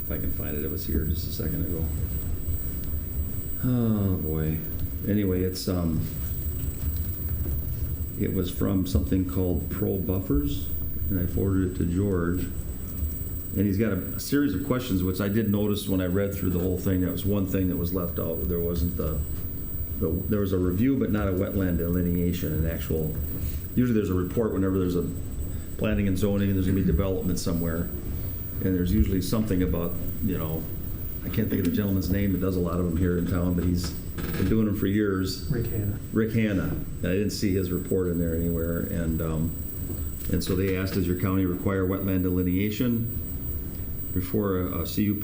if I can find it, it was here just a second ago. Oh, boy. Anyway, it was from something called Pro Buffers, and I forwarded it to George. And he's got a series of questions, which I did notice when I read through the whole thing. That was one thing that was left out. There wasn't there was a review, but not a wetland delineation, an actual. Usually there's a report whenever there's a planning and zoning and there's going to be development somewhere. And there's usually something about, you know, I can't think of the gentleman's name that does a lot of them here in town, but he's been doing them for years. Rick Hanna. Rick Hanna. I didn't see his report in there anywhere. And so they asked, does your county require wetland delineation before a CUP?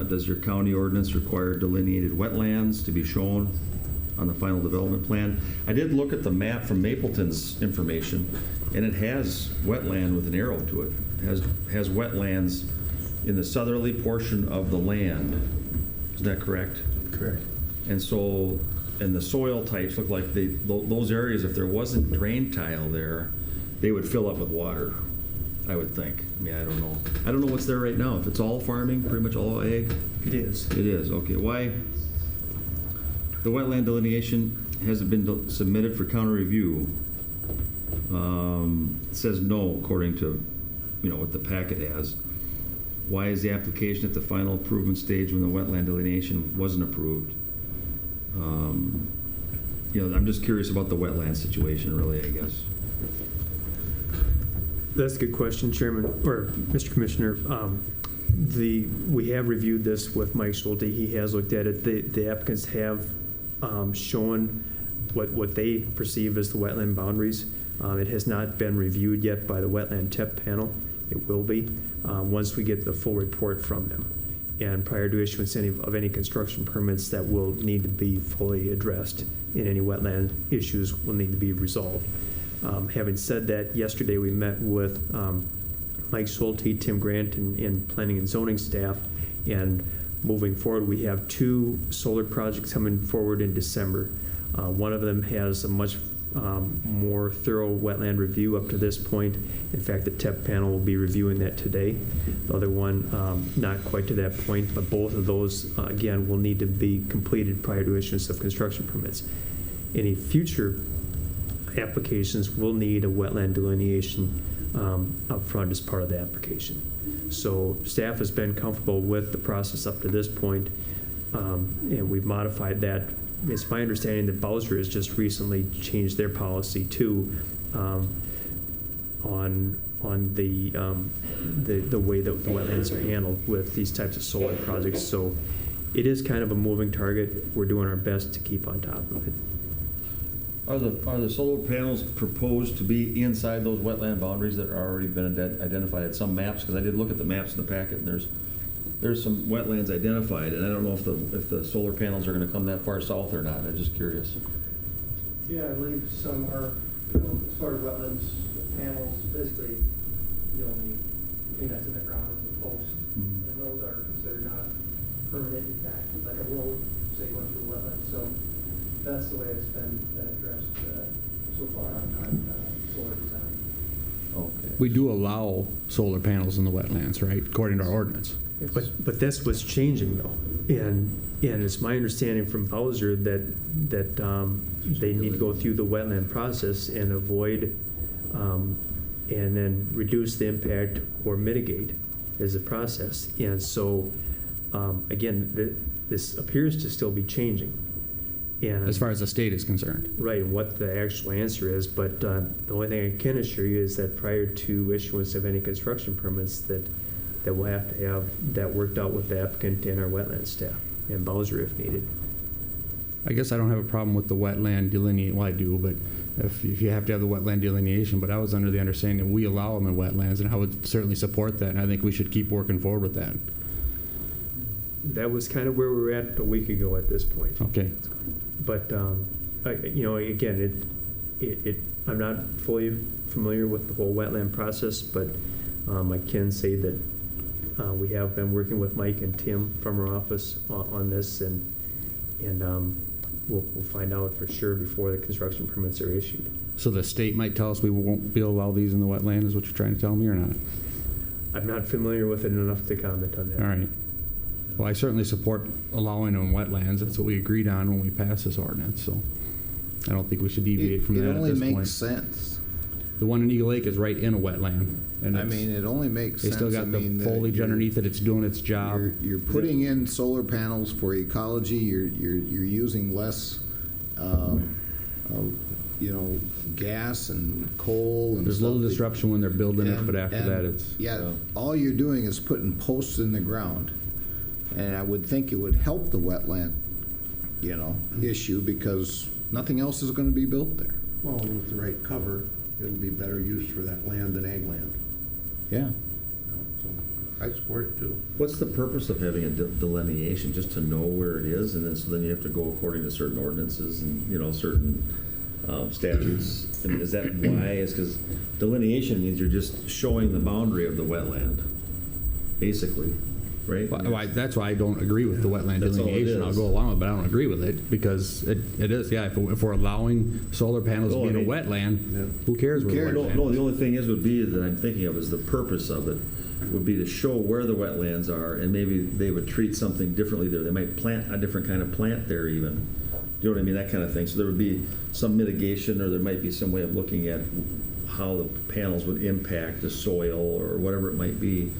Does your county ordinance require delineated wetlands to be shown on the final development plan? I did look at the map from Mapleton's information, and it has wetland with an arrow to it. It has wetlands in the southerly portion of the land. Is that correct? Correct. And so, and the soil types look like those areas, if there wasn't drain tile there, they would fill up with water, I would think. I mean, I don't know. I don't know what's there right now. If it's all farming, pretty much all ag? It is. It is, okay. Why? The wetland delineation hasn't been submitted for counter review. It says no, according to, you know, what the packet has. Why is the application at the final improvement stage when the wetland delineation wasn't approved? You know, I'm just curious about the wetland situation, really, I guess. That's a good question, Chairman, or Mr. Commissioner. We have reviewed this with Mike Schulte. He has looked at it. The applicants have shown what they perceive as the wetland boundaries. It has not been reviewed yet by the wetland TEP panel. It will be once we get the full report from them. And prior to issuance of any construction permits, that will need to be fully addressed, and any wetland issues will need to be resolved. Having said that, yesterday we met with Mike Schulte, Tim Grant, and planning and zoning staff, and moving forward, we have 2 solar projects coming forward in December. One of them has a much more thorough wetland review up to this point. In fact, the TEP panel will be reviewing that today. The other one, not quite to that point, but both of those, again, will need to be completed prior to issuance of construction permits. Any future applications will need a wetland delineation up front as part of the application. So staff has been comfortable with the process up to this point, and we've modified that. It's my understanding that Bowser has just recently changed their policy too on the way that the wetlands are handled with these types of solar projects. So it is kind of a moving target. We're doing our best to keep on top of it. Are the solar panels proposed to be inside those wetland boundaries that are already been identified at some maps? Because I did look at the maps in the packet, and there's some wetlands identified, and I don't know if the solar panels are going to come that far south or not. I'm just curious. Yeah, I believe some are, you know, as far as wetlands panels, basically, the only thing that's in the ground is the post. Mhm. And those are considered not permanent impact, like a road, say, going through wetlands. So that's the way it's been addressed so far on solar design. Okay. we do allow solar panels in the wetlands, right, according to our ordinance. But that's what's changing though. And it's my understanding from Bowser that they need to go through the wetland process and avoid, and then reduce the impact or mitigate as a process. And so, again, this appears to still be changing. And As far as the state is concerned. right, and what the actual answer is, but the only thing I can assure you is that prior to issuance of any construction permits, that we'll have to have that worked out with the applicant and our wetland staff, and Bowser if needed. I guess I don't have a problem with the wetland delineate, well, I do, but if you have to have the wetland delineation, but I was under the understanding that we allow them in wetlands, and I would certainly support that, and I think we should keep working forward with that. That was kind of where we were at a week ago at this point. Okay. But, again, I'm not fully familiar with the whole wetland process, but I can say that we have been working with Mike and Tim from our office on this, and we'll find out for sure before the construction permits are issued. So the state might tell us we won't be able to allow these in the wetland, is what you're trying to tell me, or not? I'm not familiar with it enough to comment on that. All right. Well, I certainly support allowing them in wetlands. That's what we agreed on when we passed this ordinance, so I don't think we should deviate from that at this It only point. makes sense. The one in Eagle Lake is right in a wetland. And I it's- mean, it only makes They sense. still got I the mean, foliage you're- underneath it, it's doing its job. You're putting in solar panels for ecology, you're using less, gas and coal and There's little stuff. disruption when they're building it, but after And- that, it's. Yeah, all you're doing is putting posts in the ground. And I would think it would help the wetland, issue, because nothing else is gonna be built there. Well, with the right cover, it'll be better used for that land than ag land. Yeah. So I support it too. What's the purpose of having a delineation? Just to know where it is, and then you have to go according to certain ordinances and, certain statutes? And is that why? Is because delineation means you're just showing the boundary of the wetland, basically, right? That's why I don't agree with the wetland That's all it delineation. I'll is. go along with it, but I don't agree with it, because it is, yeah, if we're allowing solar panels to No, be I in a mean- wetland, who cares where the No, wetland no, is? the only thing would be that I'm thinking of is the purpose of it would be to show where the wetlands are, and maybe they would treat something differently there. They might plant a different kind of plant there even. Do you know what I mean? That kind of thing. So there would be some mitigation, or there might be some way of looking at how the panels would impact the soil or whatever it might be.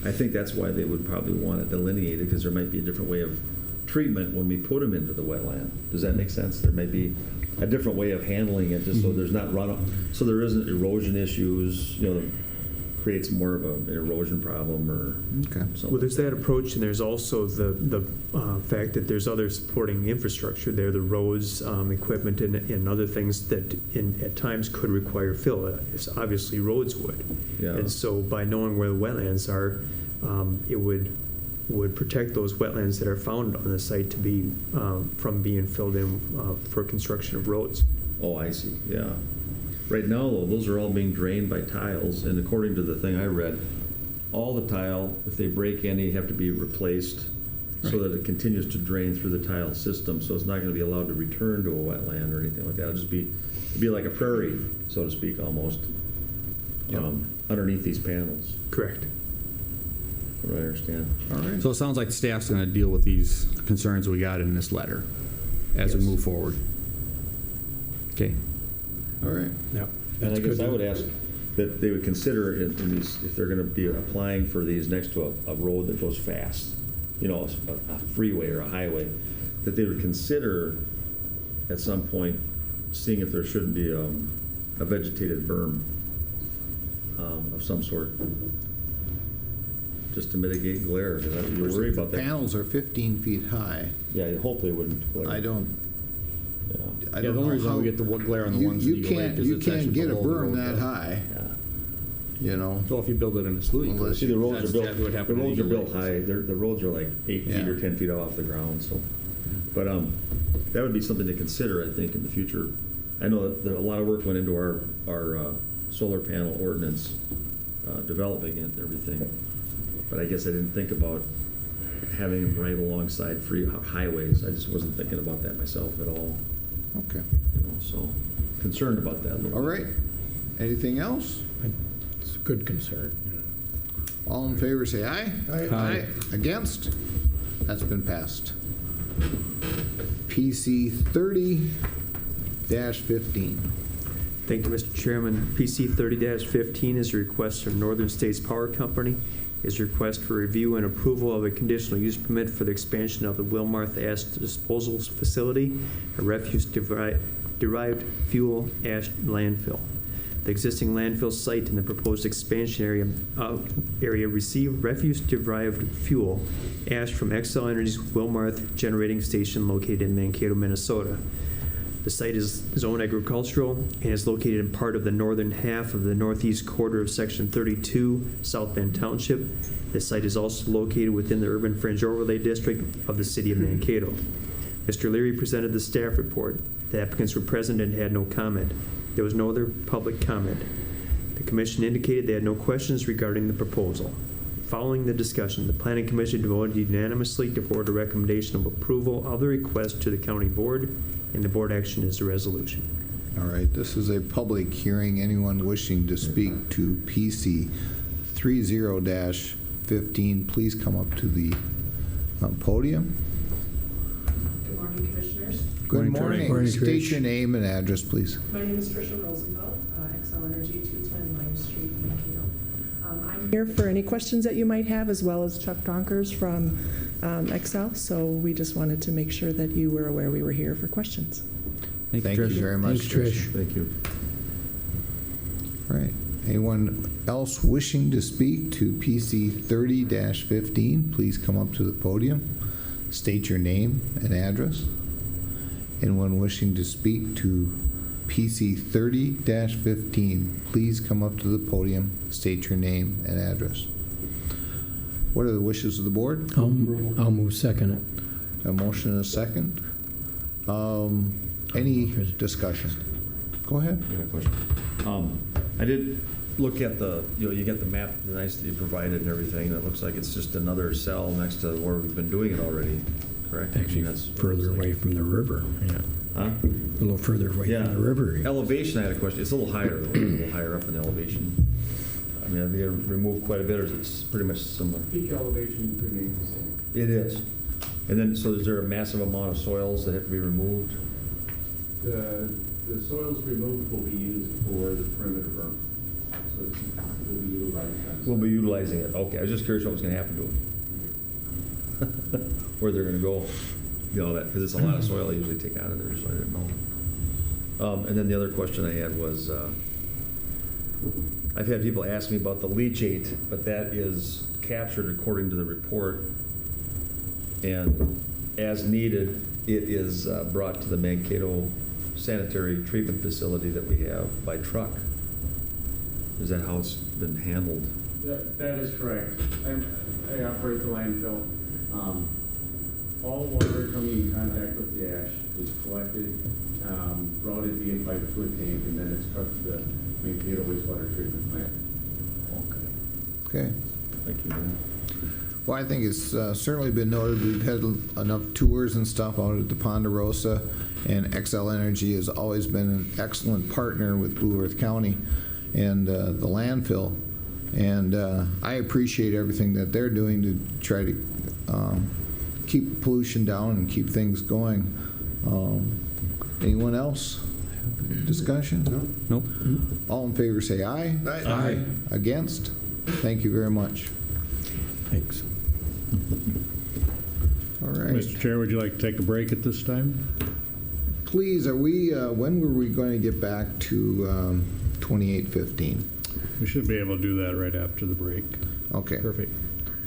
I think that's why they would probably want it delineated, because there might be a different way of treatment when we put them into the wetland. Does that make sense? There might be a different way of handling it, just so there's not runoff, so there isn't erosion issues, creates more of an erosion problem or something. Well, there's that approach, and there's also the fact that there's other supporting infrastructure there, the roads, equipment, and other things that at times could require fill. It's obviously roads would. Yeah. And so by knowing where the wetlands are, it would protect those wetlands that are found on the site to be from being filled in for construction of roads. Oh, I see, yeah. Right now, though, those are all being drained by tiles, and according to the thing I read, all the tile, if they break any, have to be replaced so that it continues to drain through the tile system, so it's not gonna be allowed to return to a wetland or anything like that. It'd be like a prairie, so to speak, almost, underneath these panels, Correct. from what I understand. All right. So it sounds like the staff's gonna deal with these concerns we got in this letter as we Yes. move forward. Okay. All right. Yep. And I guess I would ask that they would consider in these, if they're gonna be applying for these next to a road that goes fast, a freeway or a highway, that they would consider at some point seeing if there shouldn't be a vegetated berm of some sort, just to mitigate glare, because you worry about that. Panels are 15 feet high. Yeah, you hope they wouldn't glare. I don't Yeah, the only reason we get the glare on the ones in Eagle Lake is You it's can't actually get a below the berm road that level. high, Yeah. So if you build it in a slough, you could. See, the roads That's are built, exactly what the happened in roads are Eagle built Lake. high, the roads are like 8 feet or Yeah. 10 feet off the ground, so. But that would be something to consider, I think, in the future. I know that a lot of work went into our solar panel ordinance, developing it and everything. But I guess I didn't think about having them right alongside free highways. I just wasn't thinking about that myself at all, Okay. so concerned about that a little All bit. right. Anything else? It's a good concern. All in favor, say aye. Aye. Against? That's been passed. PC 30-15. Thank you, Mr. Chairman. PC 30-15 is a request from Northern States Power Company. Is a request for review and approval of a conditional use permit for the expansion of the Wilmarth Ash Disposal Facility, a refuse-derived fuel ash landfill. The existing landfill site and the proposed expansion area receive refuse-derived fuel ash from Xcel Energy's Wilmarth Generating Station located in Mankato, Minnesota. The site is zoned agricultural and is located in part of the northern half of the northeast quarter of Section 32, South Bend Township. The site is also located within the Urban Fringe Overlay District of the city of Mankato. Mr. Leary presented the staff report. The applicants were present and had no comment. There was no other public comment. The commission indicated they had no questions regarding the proposal. Following the discussion, the Planning Commission voted unanimously to forward a recommendation of approval of the request to the county board, and the board action is a resolution. All right, this is a public hearing. Anyone wishing to speak to PC 30-15, please come up to the podium. Good morning, Commissioners. Good Morning, morning. Trish. State your name and address, please. My name is Tricia Rosenfeld, Xcel Energy, 210 Lime Street, Mankato. I'm here for any questions that you might have, as well as Chuck Donkers from Xcel. So we just wanted to make sure that you were aware we were here for questions. Thank you very much, Thanks, Trish. Thank you. All right. Anyone else wishing to speak to PC 30-15, please come up to the podium. State your name and address. Anyone wishing to speak to PC 30-15, please come up to the podium, state your name and address. What are the wishes of the board? I'll move second. A motion and a second. Any discussion? Go ahead. I got a question. I did look at the, you got the map, nice that you provided and everything. It looks like it's just another cell next to where we've been doing it already, correct? Actually, That's what it further looks like. away from the river. Yeah. Huh? A little further away Yeah. from the river. Elevation, I had a question. It's a little higher, though, a little higher up in the elevation. I mean, have they removed quite a bit, or is it pretty much similar? Peak elevation remains the same. It is. And then, so is there a massive amount of soils that have to be removed? The soils removed will be used for the perimeter berm. So it will be utilized. We'll be utilizing it. Okay, I was just curious what was going to happen to them. Where they're going to go. That, because it's a lot of soil I usually take out of there, so I didn't know. And then the other question I had was, I've had people ask me about the leachate, but that is captured according to the report. And as needed, it is brought to the Mankato sanitary treatment facility that we have by truck. Is that how it's been handled? That is correct. I operate the landfill. All water coming in contact with the ash is collected, routed via pipe to a tank, and then it's trucked to the Mankato wastewater treatment plant. Okay. Thank you. Well, I think it's certainly been noted. We've had enough tours and stuff out at the Ponderosa, and Xcel Energy has always been an excellent partner with Blue Earth County and the landfill. And I appreciate everything that they're doing to try to keep pollution down and keep things going. Anyone else? Discussion? No. Nope. All in favor say aye. Aye. Against? Thank you very much. Thanks. All right. Mr. Chair, would you like to take a break at this time? Please, are we, when were we going to get back to 2815? We should be able to do that right after the break. Okay. Perfect.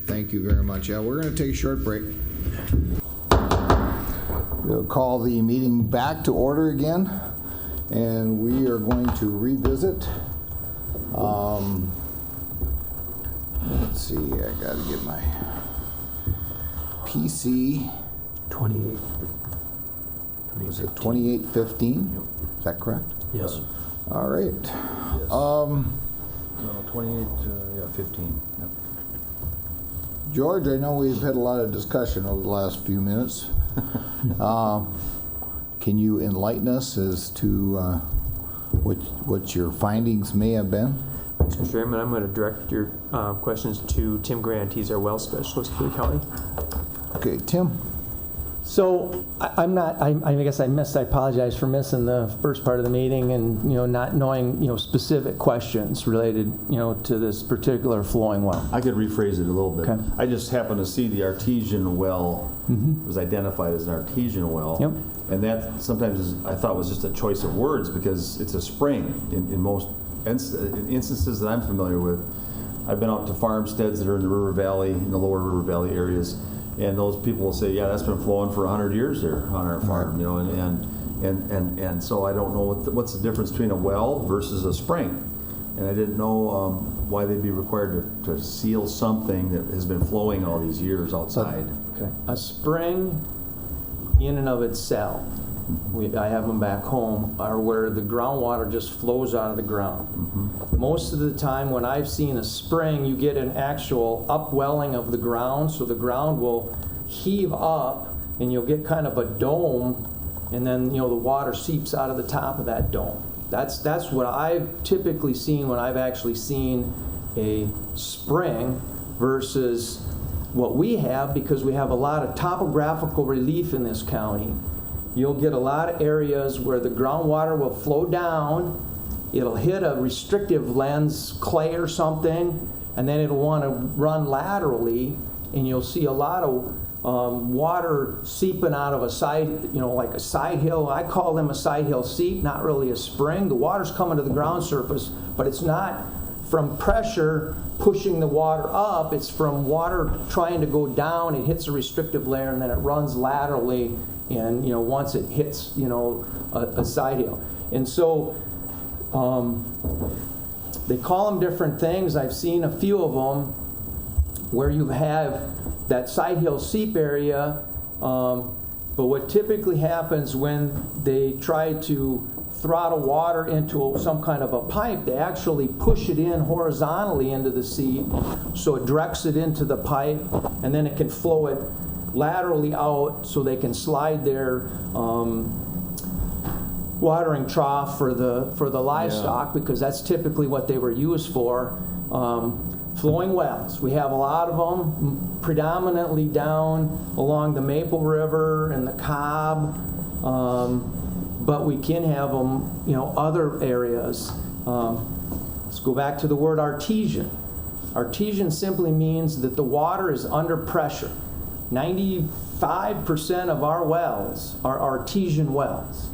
Thank you very much. Yeah, we're going to take a short break. We'll call the meeting back to order again, and we are going to revisit. Let's see, I got to get my PC. 28. Was it 2815? Is that correct? Yes. All right. No, 28, 15. Yep. George, I know we've had a lot of discussion over the last few minutes. Can you enlighten us as to what your findings may have been? Mr. Chairman, I'm going to direct your questions to Tim Grant. He's our well specialist for the county. Okay, Tim? So I guess I apologize for missing the first part of the meeting and, not knowing, specific questions related, to this particular flowing well. I could rephrase it a little bit. Okay. I just happened to see the artesian well was identified as an artesian well. Yep. And that sometimes I thought was just a choice of words because it's a spring in most instances that I'm familiar with. I've been out to farmsteads that are in the River Valley, in the lower River Valley areas, and those people will say, yeah, that's been flowing for 100 years there on our farm, and so I don't know what's the difference between a well versus a spring. And I didn't know why they'd be required to seal something that has been flowing all these years outside. Okay. A spring in and of itself, I have them back home, are where the groundwater just flows out of the ground. Most of the time when I've seen a spring, you get an actual upwelling of the ground, so the ground will heave up and you'll get kind of a dome, and then the water seeps out of the top of that dome. That's what I've typically seen when I've actually seen a spring versus what we have, because we have a lot of topographical relief in this county. You'll get a lot of areas where the groundwater will flow down, it'll hit a restrictive lens, clay or something, and then it'll want to run laterally, and you'll see a lot of water seeping out of a side, like a side hill. I call them a side hill seep, not really a spring. The water's coming to the ground surface, but it's not from pressure pushing the water up, it's from water trying to go down. It hits a restrictive layer and then it runs laterally, and once it hits a side hill. And so they call them different things. I've seen a few of them where you have that side hill seep area, but what typically happens when they try to throttle water into some kind of a pipe, they actually push it in horizontally into the seep, so it directs it into the pipe, and then it can flow it laterally out so they can slide their watering trough for the livestock, because that's typically what they were used for. Flowing wells, we have a lot of them, predominantly down along the Maple River and the Cobb, but we can have them, other areas. Let's go back to the word artesian. Artesian simply means that the water is under pressure. 95% of our wells are artesian wells.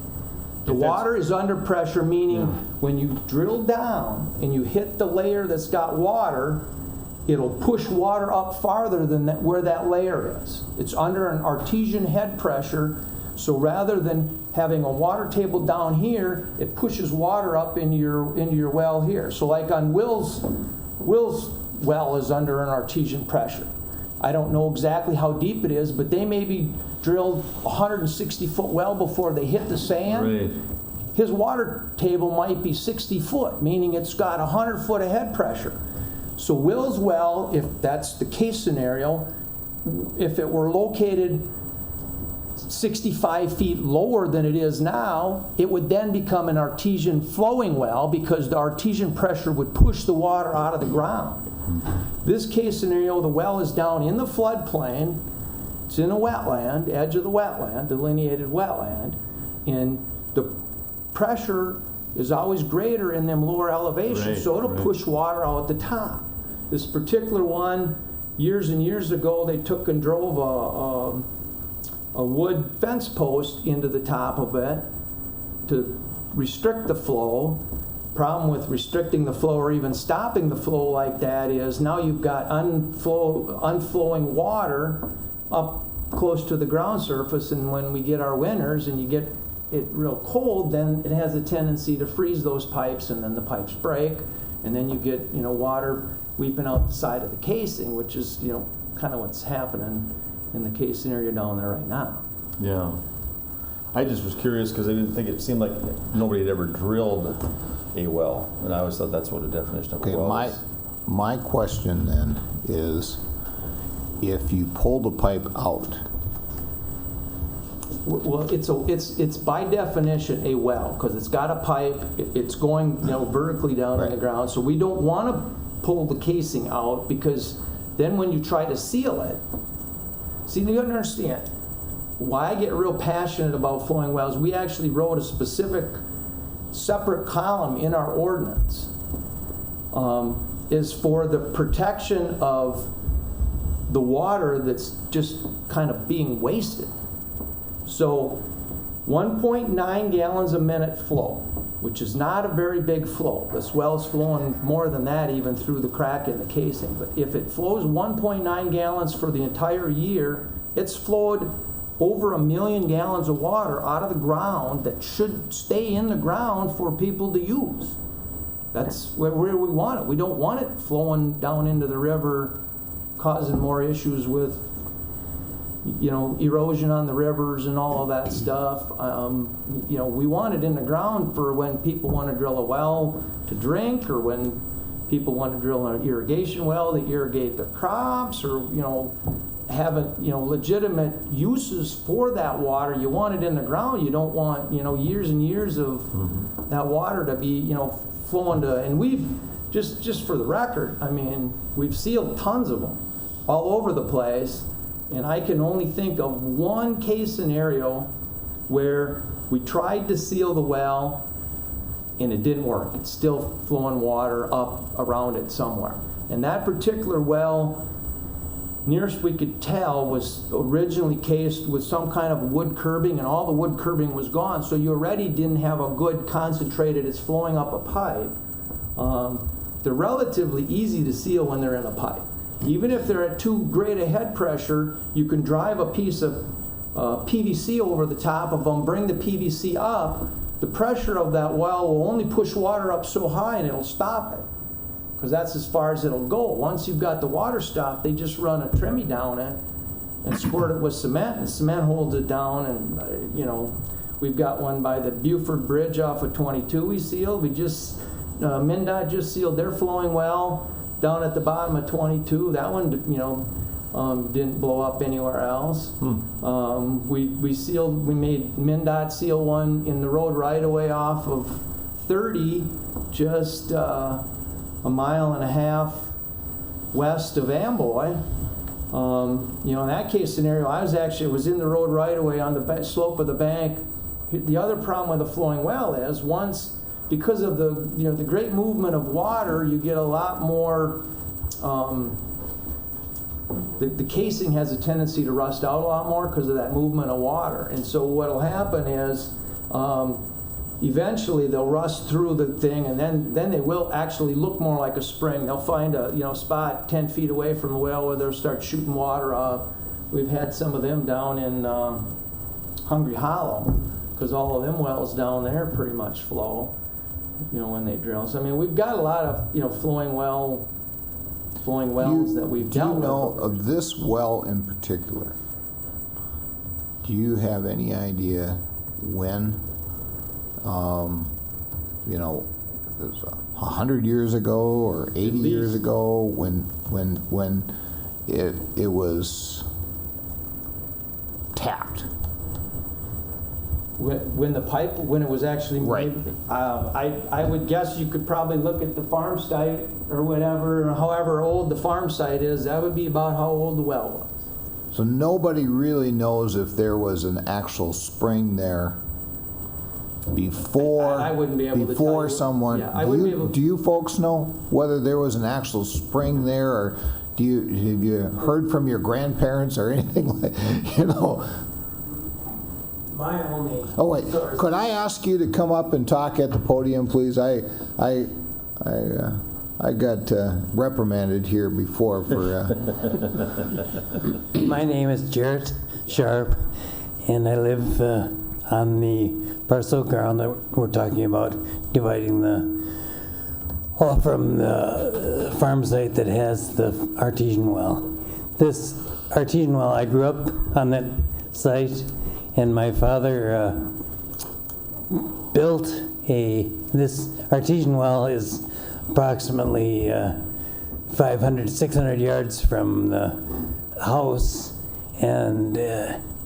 The water is under pressure, meaning when you drill down and you hit the layer that's got water, it'll push water up farther than where that layer is. It's under an artesian head pressure, so rather than having a water table down here, it pushes water up into your well here. So like on Will's well is under an artesian pressure. I don't know exactly how deep it is, but they maybe drilled a 160-foot well before they hit the sand. Right. His water table might be 60 foot, meaning it's got 100 foot of head pressure. So Will's well, if that's the case scenario, if it were located 65 feet lower than it is now, it would then become an artesian flowing well, because the artesian pressure would push the water out of the ground. This case scenario, the well is down in the floodplain, it's in a wetland, edge of the wetland, delineated wetland, and the pressure is always greater in them lower elevations, so it'll push water out the top. This particular one, years and years ago, they took and drove a wood fence post into the top of it to restrict the flow. Problem with restricting the flow or even stopping the flow like that is now you've got unflowing water up close to the ground surface, and when we get our winters and you get it real cold, then it has a tendency to freeze those pipes, and then the pipes break, and then you get water weeping out the side of the casing, which is kind of what's happening in the case scenario down there right now. Yeah. I just was curious because I didn't think it seemed like nobody had ever drilled a well, and I always thought that's what a definition of a well is. My question then is, if you pull the pipe out well, it's by definition a well, because it's got a pipe, it's going, vertically down in the ground, so we don't want to pull the casing out, because then when you try to seal it, see, you understand why I get real passionate about flowing wells. We actually wrote a specific separate column in our ordinance, is for the protection of the water that's just kind of being wasted. So 1.9 gallons a minute flow, which is not a very big flow. This well's flowing more than that even through the crack in the casing. But if it flows 1.9 gallons for the entire year, it's flowed over 1 million gallons of water out of the ground that should stay in the ground for people to use. That's where we want it. We don't want it flowing down into the river, causing more issues with, erosion on the rivers and all of that stuff. We want it in the ground for when people want to drill a well to drink, or when people want to drill an irrigation well to irrigate their crops, or, have legitimate uses for that water. You want it in the ground. You don't want, years and years of that water to be, flowing to, and we've, just for the record, we've sealed tons of them all over the place, and I can only think of one case scenario where we tried to seal the well and it didn't work. It's still flowing water up around it somewhere. And that particular well, nearest we could tell, was originally cased with some kind of wood curbing, and all the wood curbing was gone, so you already didn't have a good concentrated, it's flowing up a pipe. They're relatively easy to seal when they're in a pipe. Even if they're at too great a head pressure, you can drive a piece of PVC over the top of them, bring the PVC up. The pressure of that well will only push water up so high and it'll stop it, because that's as far as it'll go. Once you've got the water stopped, they just run a trimmy down it and squirt it with cement, and cement holds it down. And we've got one by the Buford Bridge off of 22 we sealed. MnDOT just sealed their flowing well down at the bottom of 22. That one, didn't blow up anywhere else. We made MnDOT seal one in the road right away off of 30, just a mile and a half west of Amboy. In that case scenario, I was in the road right away on the slope of the bank. The other problem with a flowing well is because of the great movement of water, you get a lot more, the casing has a tendency to rust out a lot more because of that movement of water. And so what'll happen is, eventually they'll rust through the thing, and then they will actually look more like a spring. They'll find a spot 10 feet away from the well where they'll start shooting water up. We've had some of them down in Hungry Hollow, because all of them wells down there pretty much flow, when they drill. So we've got a lot of flowing wells that we've dealt with. Do you know of this well in particular? Do you have any idea when? If it was 100 years ago or 80 years ago, when it was tapped. When it was actually made, I would guess you could probably look at the farm site or whatever, or however old the farm site is. That would be about how old the well was. So nobody really knows if there was an actual spring there before. I wouldn't be able to tell before you. someone. Yeah, I wouldn't be able to. Do you folks know whether there was an actual spring there, or have you heard from your grandparents or anything like? My only. Oh wait, could I ask you to come up and talk at the podium, please? I got reprimanded here before for. My name is Jarrett Sharp, and I live on the parcel of ground that we're talking about, dividing from the farm site that has the artesian well. This artesian well, I grew up on that site, and my father built this artesian well is approximately 500 to 600 yards from the house, and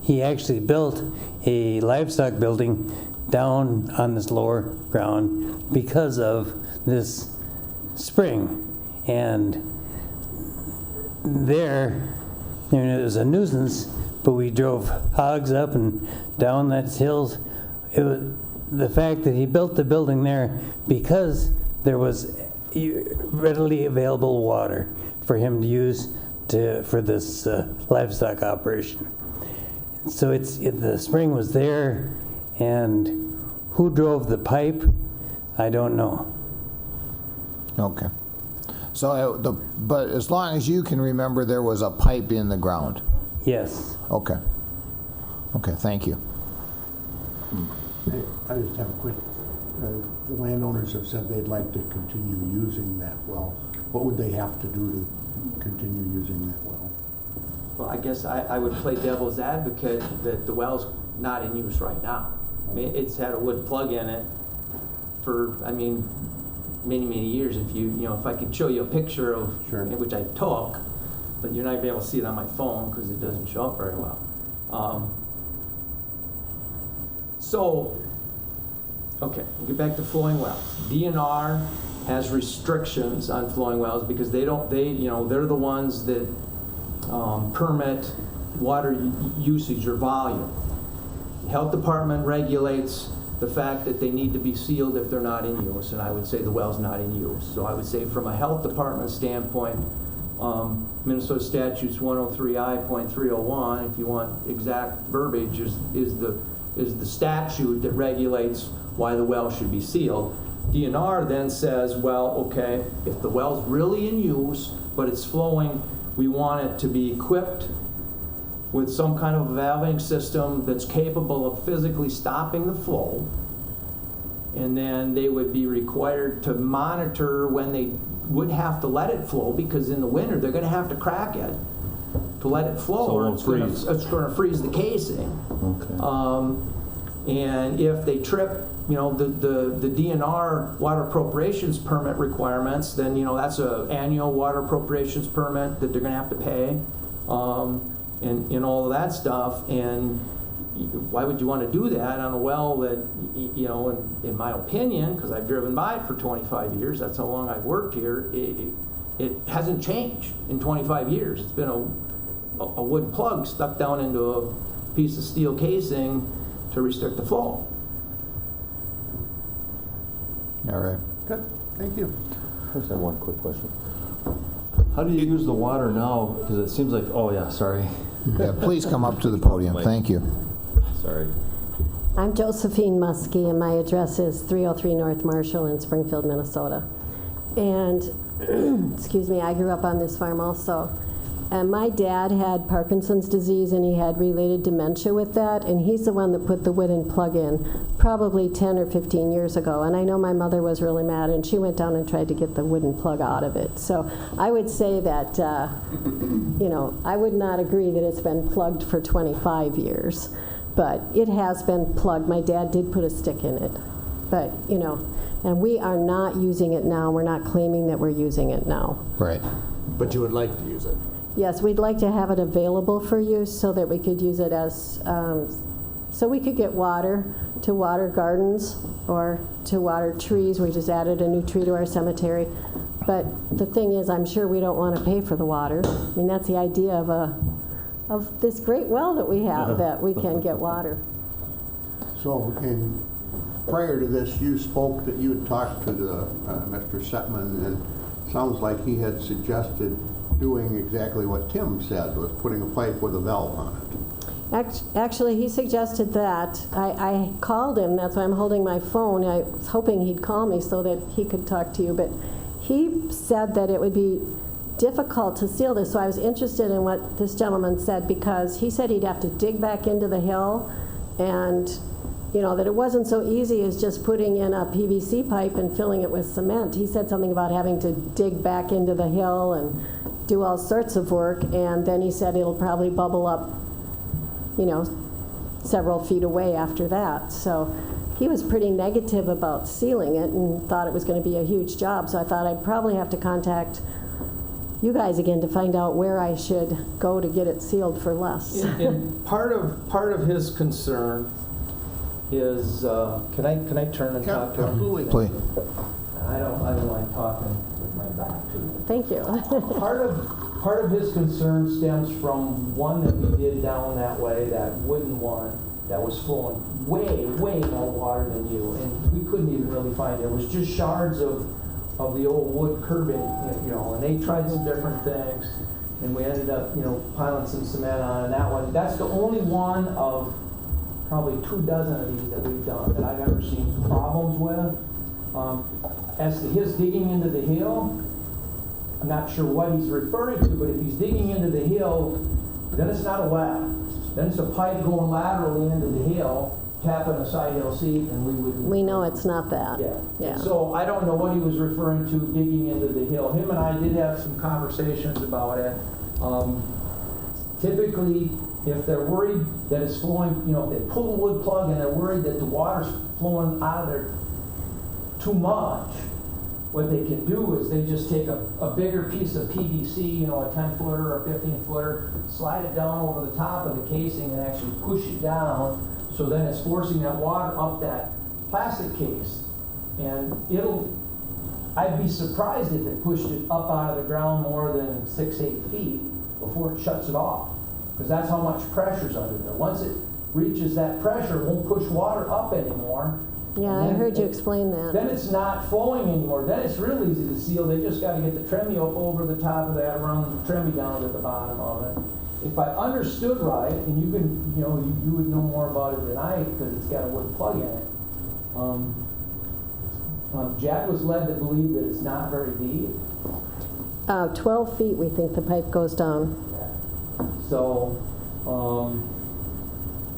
he actually built a livestock building down on this lower ground because of this spring. And there it was a nuisance, but we drove hogs up and down that hills. It was the fact that he built the building there because there was readily available water for him to use for this livestock operation. So the spring was there, and who drove the pipe, I don't know. Okay. So, but as long as you can remember, there was a pipe in the ground? Yes. Okay. Okay, thank you. I just have a quick, the landowners have said they'd like to continue using that well. What would they have to do to continue using that well? Well, I guess I would play devil's advocate that the well's not in use right now. I mean, it's had a wood plug in it for, I mean, many years. If I could show you a picture of, which I took, but you're not gonna be able to see it on my phone because it doesn't show up very well. Okay, we'll get back to flowing wells. DNR has restrictions on flowing wells because they're the ones that permit water usage or volume. The Health Department regulates the fact that they need to be sealed if they're not in use, and I would say the well's not in use. So I would say from a Health Department standpoint, Minnesota Statutes 103I.301, if you want exact verbiage, is the statute that regulates why the well should be sealed. DNR then says, well, okay, if the well's really in use, but it's flowing, we want it to be equipped with some kind of valving system that's capable of physically stopping the flow. And then they would be required to monitor when they would have to let it flow, because in the winter they're going to have to crack it to let it flow, or it's going to freeze the casing. Okay. And if they trip, the DNR water appropriations permit requirements, then that's an annual water appropriations permit that they're going to have to pay, and all of that stuff. And why would you want to do that on a well that, in my opinion, because I've driven by it for 25 years, that's how long I've worked here, it hasn't changed in 25 years. It's been a wood plug stuck down into a piece of steel casing to restrict the flow. All right. Good, thank you. I just have one quick question. How do you use the water now? Because it seems like, oh yeah, sorry. Yeah, please come up to the podium. Thank you. Sorry. I'm Josephine Muskie, and my address is 303 North Marshall in Springfield, Minnesota. And, excuse me, I grew up on this farm also. And my dad had Parkinson's disease, and he had related dementia with that, and he's the one that put the wooden plug in probably 10 or 15 years ago. And I know my mother was really mad, and she went down and tried to get the wooden plug out of it. So I would say that, I would not agree that it's been plugged for 25 years, but it has been plugged. My dad did put a stick in it, but, and we are not using it now. We're not claiming that we're using it now. Right. But you would like to use it? Yes, we'd like to have it available for use so that we could use it as, so we could get water to water gardens or to water trees. We just added a new tree to our cemetery. But the thing is, I'm sure we don't want to pay for the water. I mean, that's the idea of this great well that we have, that we can get water. So, prior to this, you spoke that you had talked to Mr. Setman, and sounds like he had suggested doing exactly what Tim said, was putting a pipe with a valve on it. Actually, he suggested that. I called him. That's why I'm holding my phone. I was hoping he'd call me so that he could talk to you. But he said that it would be difficult to seal this. So I was interested in what this gentleman said, because he said he'd have to dig back into the hill, and that it wasn't so easy as just putting in a PVC pipe and filling it with cement. He said something about having to dig back into the hill and do all sorts of work, and then he said it'll probably bubble up, several feet away after that. So he was pretty negative about sealing it and thought it was going to be a huge job. So I thought I'd probably have to contact you guys again to find out where I should go to get it sealed for less. And part of his concern is, can I turn and talk to him? Absolutely. Please. I don't like talking with my back to him. Thank you. Part of his concern stems from one that we did down that way, that wooden one that was flowing way more water than you, and we couldn't even really find it. It was just shards of the old wood curbing, and they tried some different things, and we ended up, piling some cement on, and that one, that's the only one of probably 24 of these that we've done that I've ever seen problems with. As to his digging into the hill, I'm not sure what he's referring to, but if he's digging into the hill, then it's not a well. Then it's a pipe going laterally into the hill, tapping a side hill seat, and we would... We know it's not that. Yeah. So I don't know what he was referring to, digging into the hill. Him and I did have some conversations about it. Typically, if they're worried that it's flowing, if they pull the wood plug and they're worried that the water's flowing out of there too much, what they can do is they just take a bigger piece of PVC, a 10-footer or a 15-footer, slide it down over the top of the casing and actually push it down, so then it's forcing that water up that plastic case. And I'd be surprised if it pushed it up out of the ground more than 6-8 feet before it shuts it off, because that's how much pressure's under there. Once it reaches that pressure, it won't push water up anymore. Yeah, I heard you explain that. Then it's not flowing anymore. Then it's real easy to seal. They just got to get the tremie up over the top of that, run the tremie down at the bottom of it. If I understood right, and you can, you would know more about it than I, because it's got a wood plug in it. Jack was led to believe that it's not very deep. 12 feet, we think the pipe goes down. So,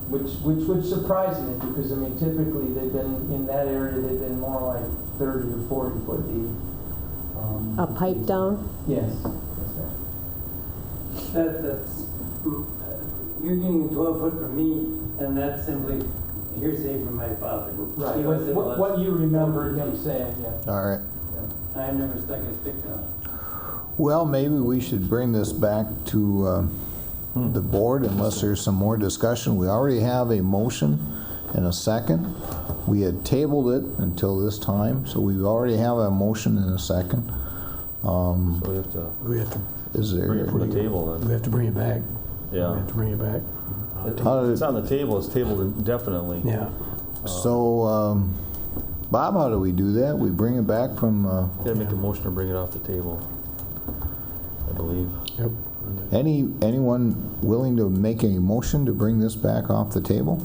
which would surprise me, because typically they've been in that area. They've been more like 30 or 40 foot deep. A pipe down? Yes. That's you're getting 12 foot from me, and that's simply hearsay from my father. Right. He was What you remember him saying? Yeah. All right. I never stuck a stick on it. Well, maybe we should bring this back to the board unless there's some more discussion. We already have a motion and a second. We had tabled it until this time, so we already have a motion and a second. So We have to Is there? bring it from the table then. we have to bring it back. Yeah. We have to bring it back. How did It's on the table, it's tabled indefinitely. Yeah. So, Bob, how do we do that? We bring it back from, Gotta make a motion to bring it off the table, I believe. Yep. anyone willing to make a motion to bring this back off the table?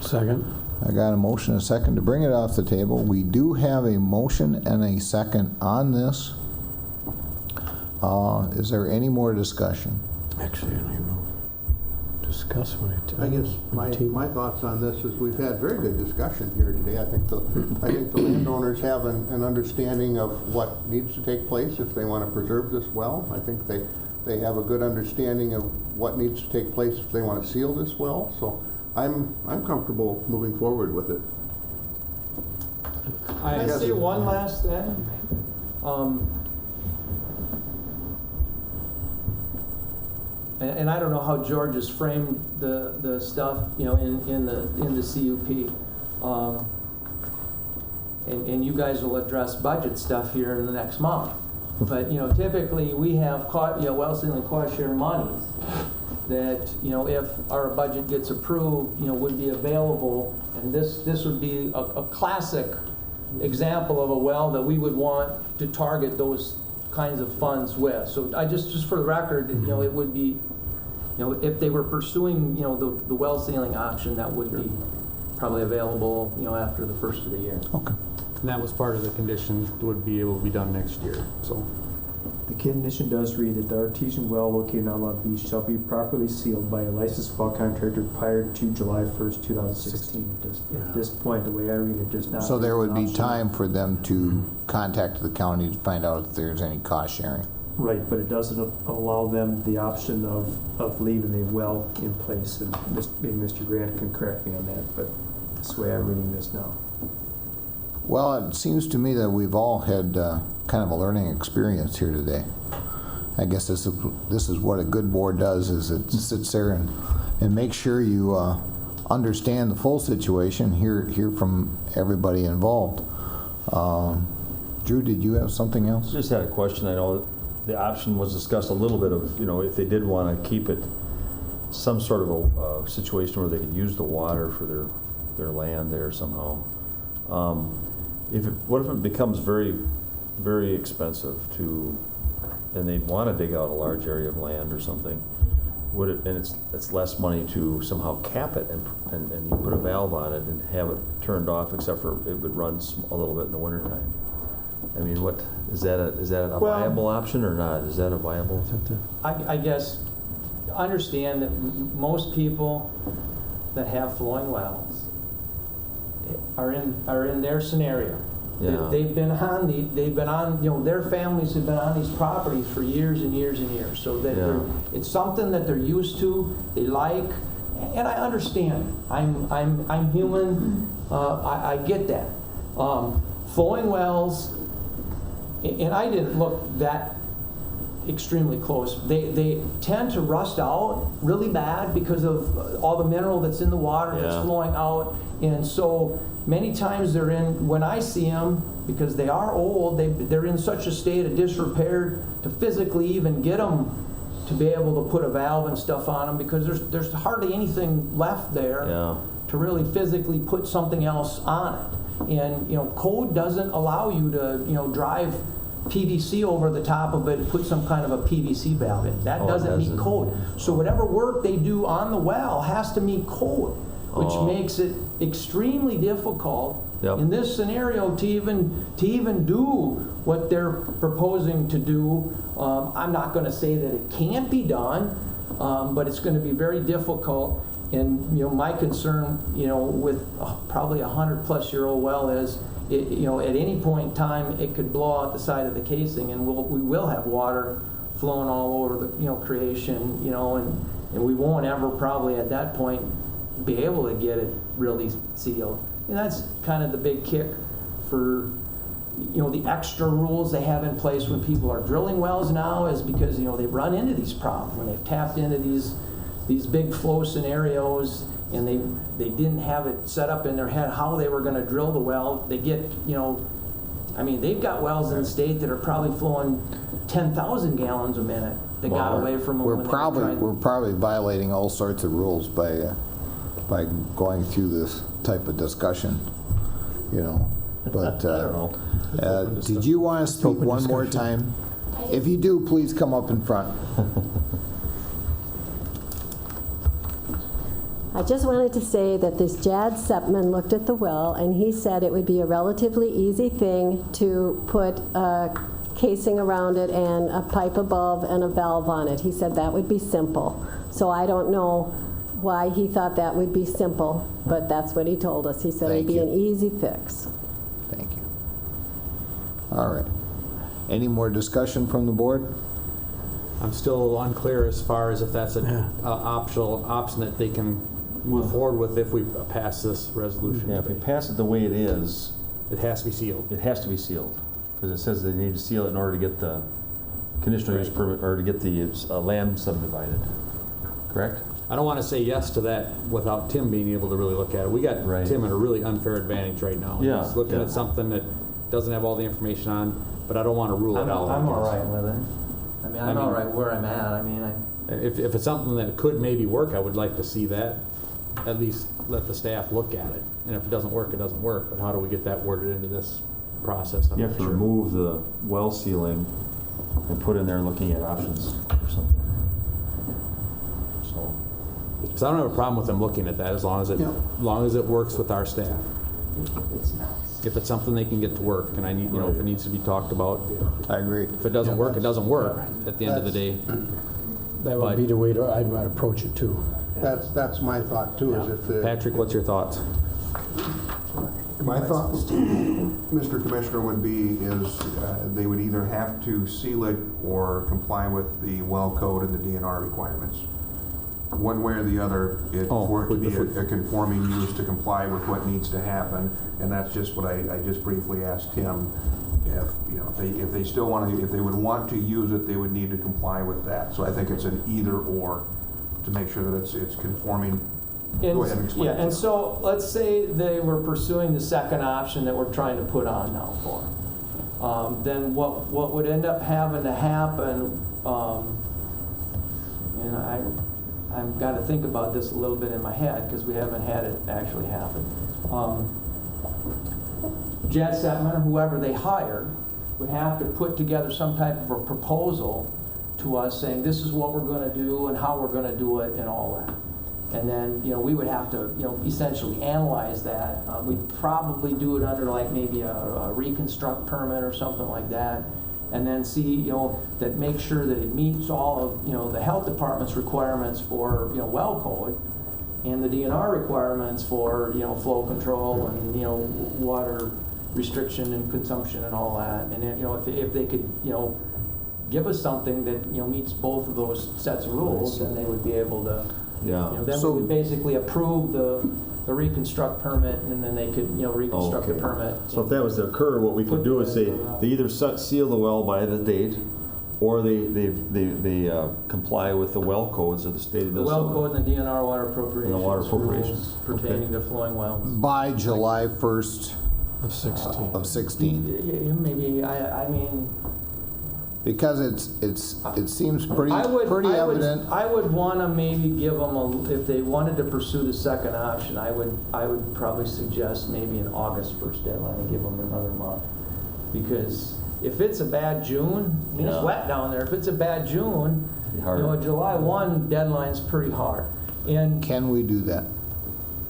Second. I got a motion and a second to bring it off the table. We do have a motion and a second on this. Is there any more discussion? Actually, I don't even know. Discuss when it. I guess my thoughts on this is we've had very good discussion here today. I think the landowners have an understanding of what needs to take place if they want to preserve this well. I think they have a good understanding of what needs to take place if they want to seal this well. So I'm comfortable moving forward with it. I say one last thing. And I don't know how George has framed the stuff, in the CUP. And you guys will address budget stuff here in the next month. But, typically we have well sealing cost share monies that, if our budget gets approved, would be available. And this would be a classic example of a well that we would want to target those kinds of funds with. So I just for the record, it would be, if they were pursuing, the well sealing option, that would be probably available, after the first of the year. Okay. And that was part of the condition, would be able to be done next year, so. The condition does read that the artesian well located on Long Beach shall be properly sealed by a licensed well contractor prior to July 1st, 2016. At this point, the way I read it, does not. So there would be option. time for them to contact the county to find out if there's any cost sharing. Right, but it doesn't allow them the option of leaving the well in place. And maybe Mr. Grant can correct me on that, but that's the way I'm reading this now. Well, it seems to me that we've all had kind of a learning experience here today. I guess this is what a good board does, is it sits there and makes sure you understand the full situation, hear from everybody involved. Drew, did you have something else? Just had a question. I know the option was discussed a little bit of, if they did want to keep it some sort of a situation where they could use the water for their land there somehow. What if it becomes very, very expensive and they want to dig out a large area of land or something? And it's less money to somehow cap it and you put a valve on it and have it turned off, except for it would run a little bit in the wintertime. I mean, is that a viable option or not? Is that a viable? I guess, understand that most people that have flowing wells are in their scenario. Yeah. They've been on, their families have been on these properties for years and years and years. So that it's something that they're used to, they like, and I understand. I'm human, I get that. Flowing wells, and I didn't look that extremely close. They tend to rust out really bad because of all the mineral that's in the water that's flowing out. And so many times when I see them, because they are old, they're in such a state of disrepair to physically even get them to be able to put a valve and stuff on them, because there's hardly anything left there to really physically put something else on it. And code doesn't allow you to drive PVC over the top of it and put some kind of a PVC valve in. That doesn't meet code. So whatever work they do on the well has to meet code, which makes it extremely difficult in this scenario to even do what they're proposing to do. I'm not going to say that it can't be done, but it's going to be very difficult. And my concern, with probably 100-plus-year-old well is, at any point in time it could blow out the side of the casing, and we will have water flowing all over the creation, and we won't ever probably at that point be able to get it really sealed. And that's kind of the big kick for the extra rules they have in place when people are drilling wells now, is because they've run into these problems when they've tapped into these big flow scenarios, and they didn't have it set up in their head how they were going to drill the well. They get, they've got wells in the state that are probably flowing 10,000 gallons a minute. They got away from them. We're probably violating all sorts of rules by going through this type of discussion, But I don't know. did you want to speak one more time? If you do, please come up in front. I just wanted to say that this Jad Sepman looked at the well, and he said it would be a relatively easy thing to put a casing around it and a pipe above and a valve on it. He said that would be simple. So I don't know why he thought that would be simple, but that's what he told us. He said it'd be an easy fix. Thank you. All right. Any more discussion from the board? I'm still unclear as far as if that's an option that they can move forward with if we pass this resolution. Yeah, if we pass it the way it is, it has to be sealed. It has to be sealed, because it says they need to seal it in order to get the conditional use permit, or to get the land subdivided. Correct? I don't want to say yes to that without Tim being able to really look at it. We got Tim at a really unfair advantage right now. Yeah, He's looking at something that doesn't have all the information on, but I don't want to rule it out. I'm all right with it. I'm all right where I'm at. If it's something that could maybe work, I would like to see that. At least let the staff look at it. And if it doesn't work, it doesn't work. But how do we get that worded into this process? You have to remove the well sealing and put in there looking at options or something. So I don't have a problem with them looking at that as long as it works with our staff. If it's something they can get to work, and I need, if it needs to be talked about. I agree. If it doesn't work, it doesn't work at the end of the day. That would be the way I'd approach it too. That's my thought too. Patrick, what's your thoughts? My thoughts, Mr. Commissioner, would be they would either have to seal it or comply with the well code and the DNR requirements. One way or the other, for it to be a conforming use to comply with what needs to happen, and that's just what I just briefly asked him. if they still want to, if they would want to use it, they would need to comply with that. So I think it's an either or to make sure that it's conforming. Go ahead and explain. Yeah, and so let's say they were pursuing the second option that we're trying to put on now for them. Then what would end up having to happen, I've got to think about this a little bit in my head because we haven't had it actually happen. Jet Setman or whoever they hire would have to put together some type of a proposal to us saying this is what we're going to do and how we're going to do it and all that. And then, we would have to, essentially analyze that. We'd probably do it under like maybe a reconstruct permit or something like that. And then see, that make sure that it meets all of, the health department's requirements for, well code and the DNR requirements for, flow control and, water restriction and consumption and all that. And, if they could, give us something that, meets both of those sets of rules, then they would be able to, then we would basically approve the reconstruct permit, and then they could, reconstruct the permit. So if that was to occur, what we could do is say, they either seal the well by the date, or they comply with the well codes of the state of The Minnesota. well code and the DNR water appropriations. And the water appropriations. rules pertaining to flowing wells. By July 1st of 16. Maybe, I mean. Because it seems pretty evident. I would want to maybe give them if they wanted to pursue the second option, I would probably suggest maybe an August 1st deadline and give them another month. Because if it's a bad June, it's wet down there. If it's a bad June, a July 1 deadline's pretty hard. And can we do that?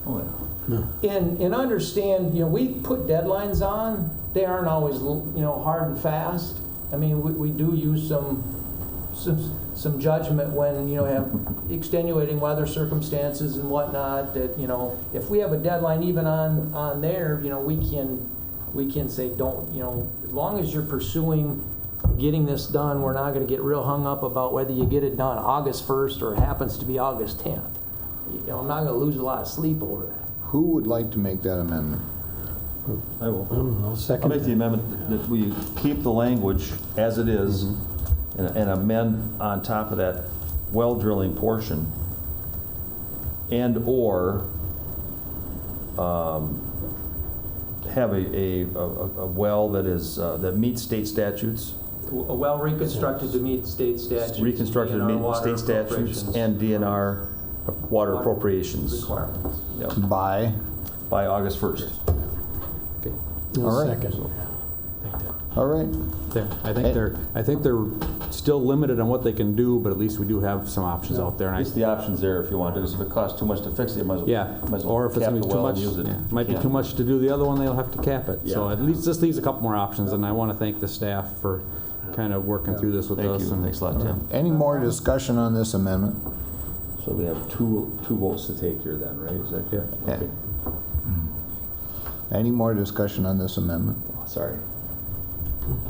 Oh yeah. And understand, we put deadlines on. They aren't always, hard and fast. I mean, we do use some judgment when, have extenuating weather circumstances and whatnot that, if we have a deadline even on there, we can say don't, as long as you're pursuing getting this done, we're not going to get real hung up about whether you get it done August 1st or it happens to be August 10th. I'm not going to lose a lot of sleep over that. Who would like to make that amendment? I will. I'll second I'll make the amendment that we keep the language as it is and amend on top of that well drilling portion and or have a well that is that meets state statutes. A well reconstructed to meet state statutes. Reconstructed to meet state statutes and DNR water appropriations. Requirements. Yep. By August 1st. Okay. All right. Second. All right. There. I think they're still limited on what they can do, but at least we do have some options out there. And At least the option's there if you want to. Because if it costs too much to fix it, you might as well, yeah, might as well or if it's cap going the to be too well much, and use it. might be Yeah. too much to do the other one, they'll have to cap it. So Yeah. at least this leaves a couple more options, and I want to thank the staff for kind of working through this with Thank us. you. And Thanks a lot, Tim. Any more discussion on this amendment? So we have two votes to take here then, right? Is that Yeah. okay? Any more discussion on this amendment? Sorry.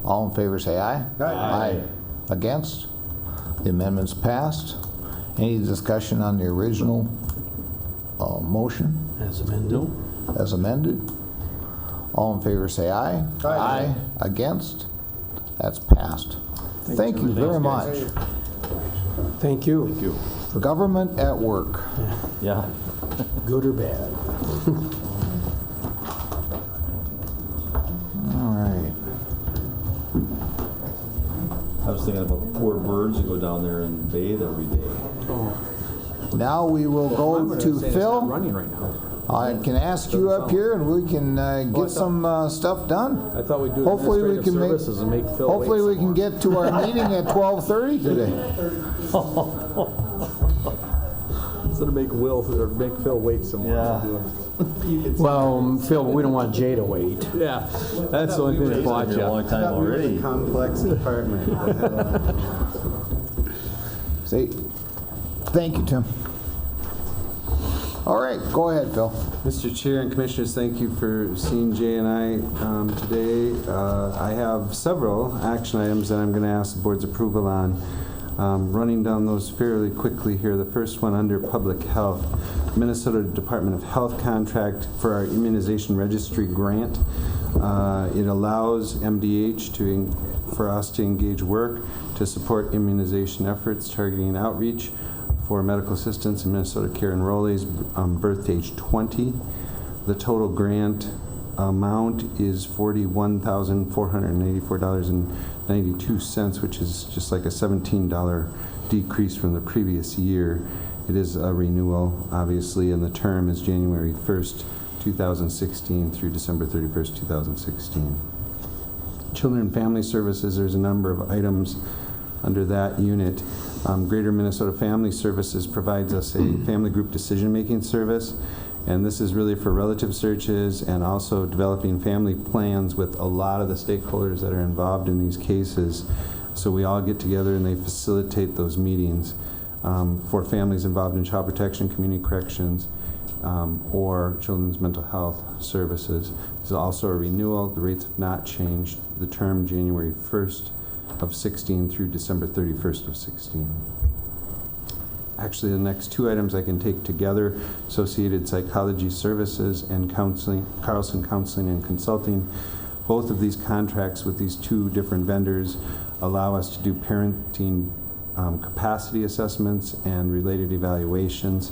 All in favor say aye. Aye. Against? The amendment's passed. Any discussion on the original motion As amended. No. as amended? All in favor say aye. Aye. Against? That's passed. Thank you very much. Thank you. Thank you. Government at work. Yeah. Good or bad? All right. I was thinking about the poor birds who go down there and bathe every day. Now we will go to Phil. Running right now. I can ask you up here and we can get some stuff done. I thought we'd do Hopefully we administrative can make, services and make Phil hopefully wait we can get to our meeting at 12:30 today. Instead of make Phil wait some more. Yeah. Well, Phil, we don't want Jay to wait. Yeah, that's the only thing that Been bought here a you. long time already. Complex department. See, thank you, Tim. All right, go ahead, Phil. Mr. Chair and Commissioners, thank you for seeing Jay and I today. I have several action items that I'm going to ask the board's approval on. Running down those fairly quickly here. The first one under public health, Minnesota Department of Health contract for our immunization registry grant. It allows MDH for us to engage work to support immunization efforts targeting outreach for medical assistants in Minnesota Care enrollees birth to age 20. The total grant amount is $41,484.92, which is just like a $17 decrease from the previous year. It is a renewal, obviously, and the term is January 1st, 2016 through December 31st, 2016. Children and Family Services, there's a number of items under that unit. Greater Minnesota Family Services provides us a family group decision-making service, and this is really for relative searches and also developing family plans with a lot of the stakeholders that are involved in these cases. So we all get together and they facilitate those meetings for families involved in child protection, community corrections, or children's mental health services. This is also a renewal. The rates have not changed. The term January 1st of 16 through December 31st of 16. Actually, the next two items I can take together: Associated Psychology Services and Counseling, Carlson Counseling and Consulting. Both of these contracts with these two different vendors allow us to do parenting capacity assessments and related evaluations.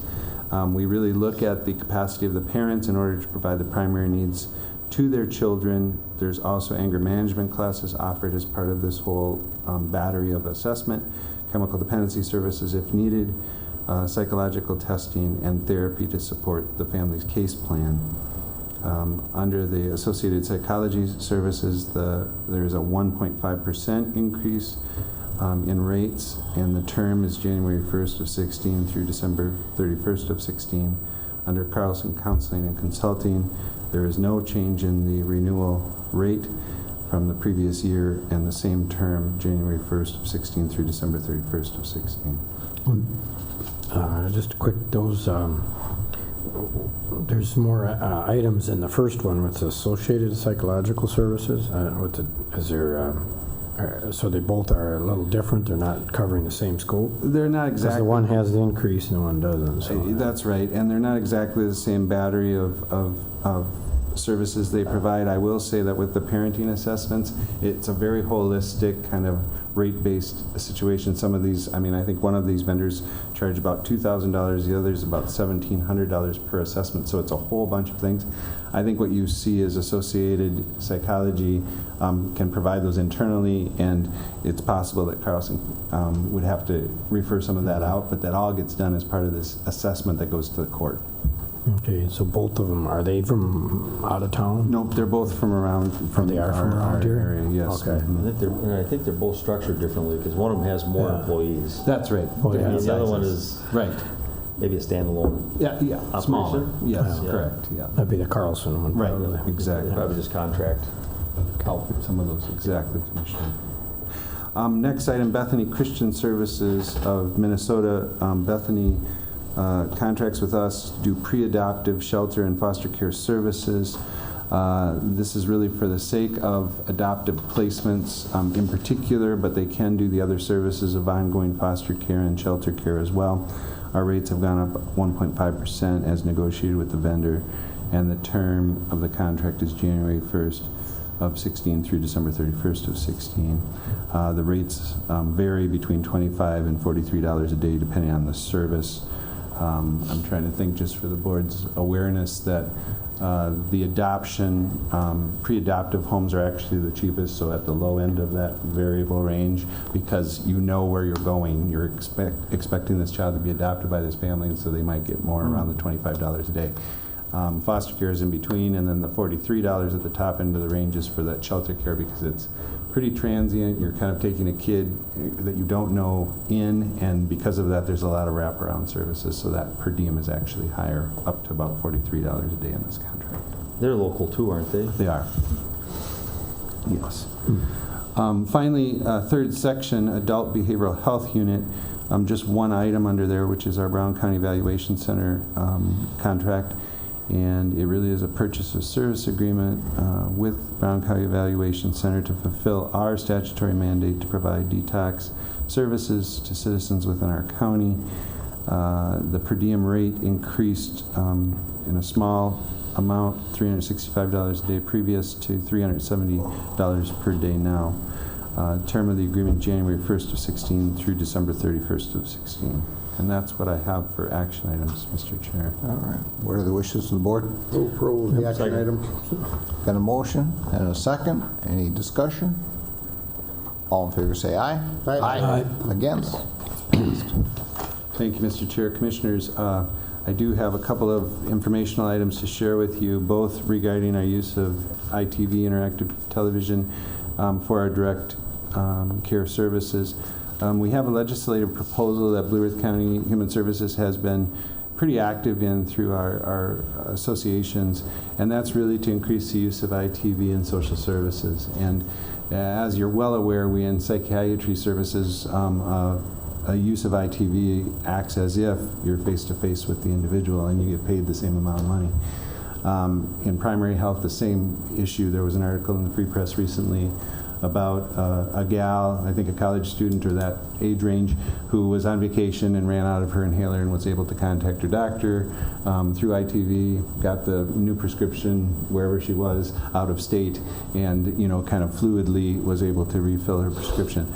We really look at the capacity of the parents in order to provide the primary needs to their children. There's also anger management classes offered as part of this whole battery of assessment, chemical dependency services if needed, psychological testing, and therapy to support the family's case plan. Under the Associated Psychology Services, there is a 1.5% increase in rates, and the term is January 1st of 16 through December 31st of 16. Under Carlson Counseling and Consulting, there is no change in the renewal rate from the previous year, and the same term, January 1st of 16 through December 31st of 16. Just quick, there's more items in the first one with Associated Psychological Services. So they both are a little different? They're not covering the same scope? They're not exactly. Because the one has the increase and the one doesn't. So. That's right, and they're not exactly the same battery of services they provide. I will say that with the parenting assessments, it's a very holistic kind of rate-based situation. Some of these, I think one of these vendors charge about $2,000, the other is about $1,700 per assessment, so it's a whole bunch of things. I think what you see is Associated Psychology can provide those internally, and it's possible that Carlson would have to refer some of that out, but that all gets done as part of this assessment that goes to the court. Okay, so both of them, are they from out of town? Nope, they're both from around. They are from around here? Area, yes. Okay. I think they're both structured differently because one of them has more employees. That's right. And the other one is maybe a standalone. Yeah, smaller. Yes, correct. Yeah, that'd be the Carlson one. Right, probably. exactly. Probably just contract. Help some of those, exactly, Commissioner. Next item, Bethany Christian Services of Minnesota. Bethany contracts with us to do pre-adoptive shelter and foster care services. This is really for the sake of adoptive placements in particular, but they can do the other services of ongoing foster care and shelter care as well. Our rates have gone up 1.5% as negotiated with the vendor, and the term of the contract is January 1st of 16 through December 31st of 16. The rates vary between $25 and $43 a day depending on the service. I'm trying to think, just for the board's awareness, that the adoption, pre-adoptive homes are actually the cheapest, so at the low end of that variable range, because you know where you're going. You're expecting this child to be adopted by this family, and so they might get more around the $25 a day. Foster care is in between, and then the $43 at the top end of the range is for that shelter care, because it's pretty transient. You're kind of taking a kid that you don't know in, and because of that, there's a lot of wraparound services, so that per diem is actually higher, up to about $43 a day in this contract. They're local too, aren't they? They are. Yes. Finally, third section, Adult Behavioral Health Unit. Just one item under there, which is our Brown County Evaluation Center contract. And it really is a purchase of service agreement with Brown County Evaluation Center to fulfill our statutory mandate to provide detox services to citizens within our county. The per diem rate increased in a small amount, $365 a day previous to $370 per day now. Term of the agreement January 1st of 16 through December 31st of 16. And that's what I have for action items, Mr. Chair. All right. What are the wishes of the board? Approve the action items. Got a motion and a second. Any discussion? All in favor say aye. Aye. Against? Thank you, Mr. Chair. Commissioners, I do have a couple of informational items to share with you, both regarding our use of ITV, interactive television, for our direct care services. We have a legislative proposal that Blue Earth County Human Services has been pretty active in through our associations, and that's really to increase the use of ITV in social services. And as you're well aware, we in psychiatry services, a use of ITV acts as if you're face-to-face with the individual and you get paid the same amount of money. In primary health, the same issue. There was an article in the Free Press recently about a gal, I think a college student or that age range, who was on vacation and ran out of her inhaler and was able to contact her doctor through ITV, got the new prescription wherever she was out of state, and kind of fluidly was able to refill her prescription.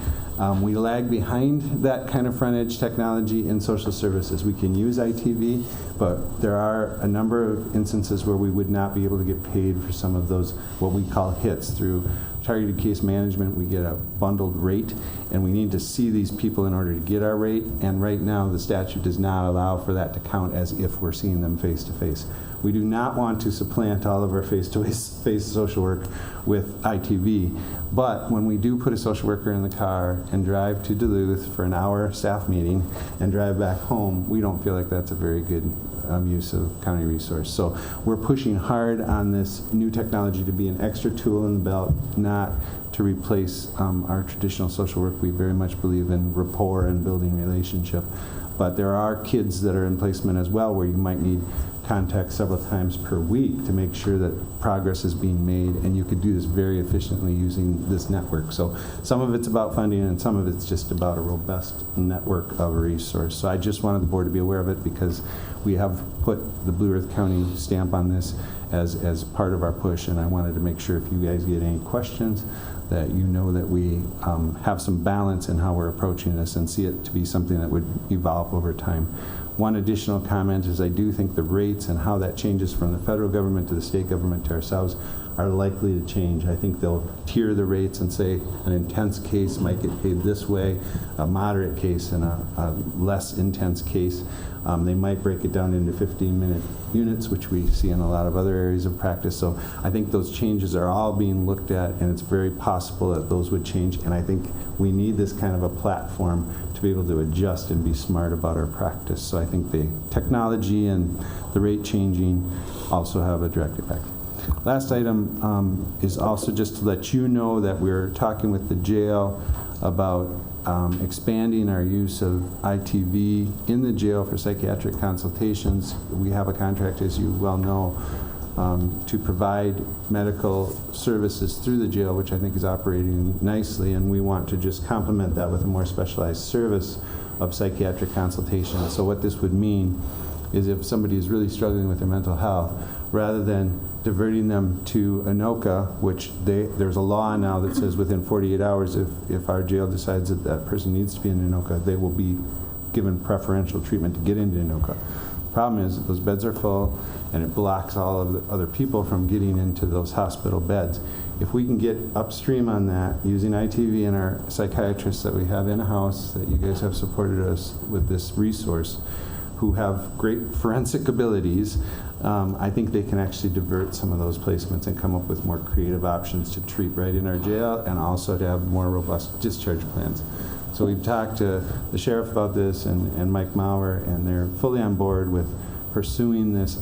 We lag behind that kind of front-edge technology in social services. We can use ITV, but there are a number of instances where we would not be able to get paid for some of those, what we call hits. Through targeted case management, we get a bundled rate, and we need to see these people in order to get our rate, and right now the statute does not allow for that to count as if we're seeing them face-to-face. We do not want to supplant all of our face-to-face social work with ITV, but when we do put a social worker in the car and drive to Duluth for an hour staff meeting and drive back home, we don't feel like that's a very good use of county resource. So we're pushing hard on this new technology to be an extra tool in the belt, not to replace our traditional social work. We very much believe in rapport and building relationship. But there are kids that are in placement as well where you might need contact several times per week to make sure that progress is being made, and you could do this very efficiently using this network. So some of it's about funding and some of it's just about a robust network of a resource. So I just wanted the board to be aware of it because we have put the Blue Earth County stamp on this as part of our push, and I wanted to make sure if you guys get any questions that you know that we have some balance in how we're approaching this and see it to be something that would evolve over time. One additional comment is I do think the rates and how that changes from the federal government to the state government to ourselves are likely to change. I think they'll tier the rates and say an intense case might get paid this way, a moderate case and a less intense case. They might break it down into 15-minute units, which we see in a lot of other areas of practice. So I think those changes are all being looked at, and it's very possible that those would change. And I think we need this kind of a platform to be able to adjust and be smart about our practice. So I think the technology and the rate changing also have a direct effect. Last item is also just to let you know that we're talking with the jail about expanding our use of ITV in the jail for psychiatric consultations. We have a contract, as you well know, to provide medical services through the jail, which I think is operating nicely, and we want to just complement that with a more specialized service of psychiatric consultation. So what this would mean is if somebody is really struggling with their mental health, rather than diverting them to Anoka, which there's a law now that says within 48 hours, if our jail decides that that person needs to be in Anoka, they will be given preferential treatment to get into Anoka. The problem is that those beds are full, and it blocks all of the other people from getting into those hospital beds. If we can get upstream on that, using ITV and our psychiatrists that we have in-house, that you guys have supported us with this resource, who have great forensic abilities, I think they can actually divert some of those placements and come up with more creative options to treat right in our jail and also to have more robust discharge plans. So we've talked to the sheriff about this and Mike Maurer, and they're fully on board with pursuing this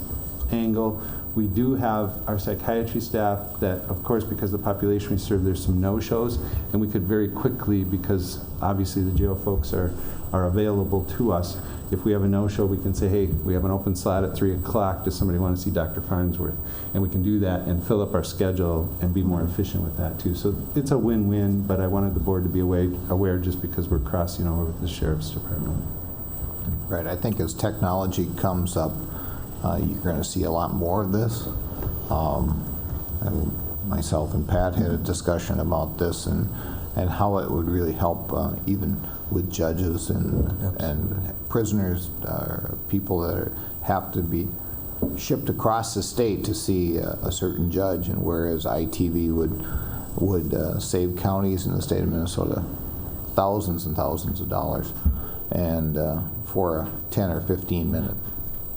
angle. We do have our psychiatry staff that, of course, because of the population we serve, there's some no-shows, and we could very quickly, because obviously the jail folks are available to us, if we have a no-show, we can say, hey, we have an open slot at 3 o'clock. Does somebody want to see Dr. Farnsworth? And we can do that and fill up our schedule and be more efficient with that, too. So it's a win-win, but I wanted the board to be aware just because we're crossing over with the sheriff's department. Right, I think as technology comes up, you're going to see a lot more of this. And myself and Pat had a discussion about this and how it would really help even with judges and prisoners, people that have to be shipped across the state to see a certain judge, and whereas ITV would save counties in the state of Minnesota thousands and thousands of dollars, and for a 10 or 15 minute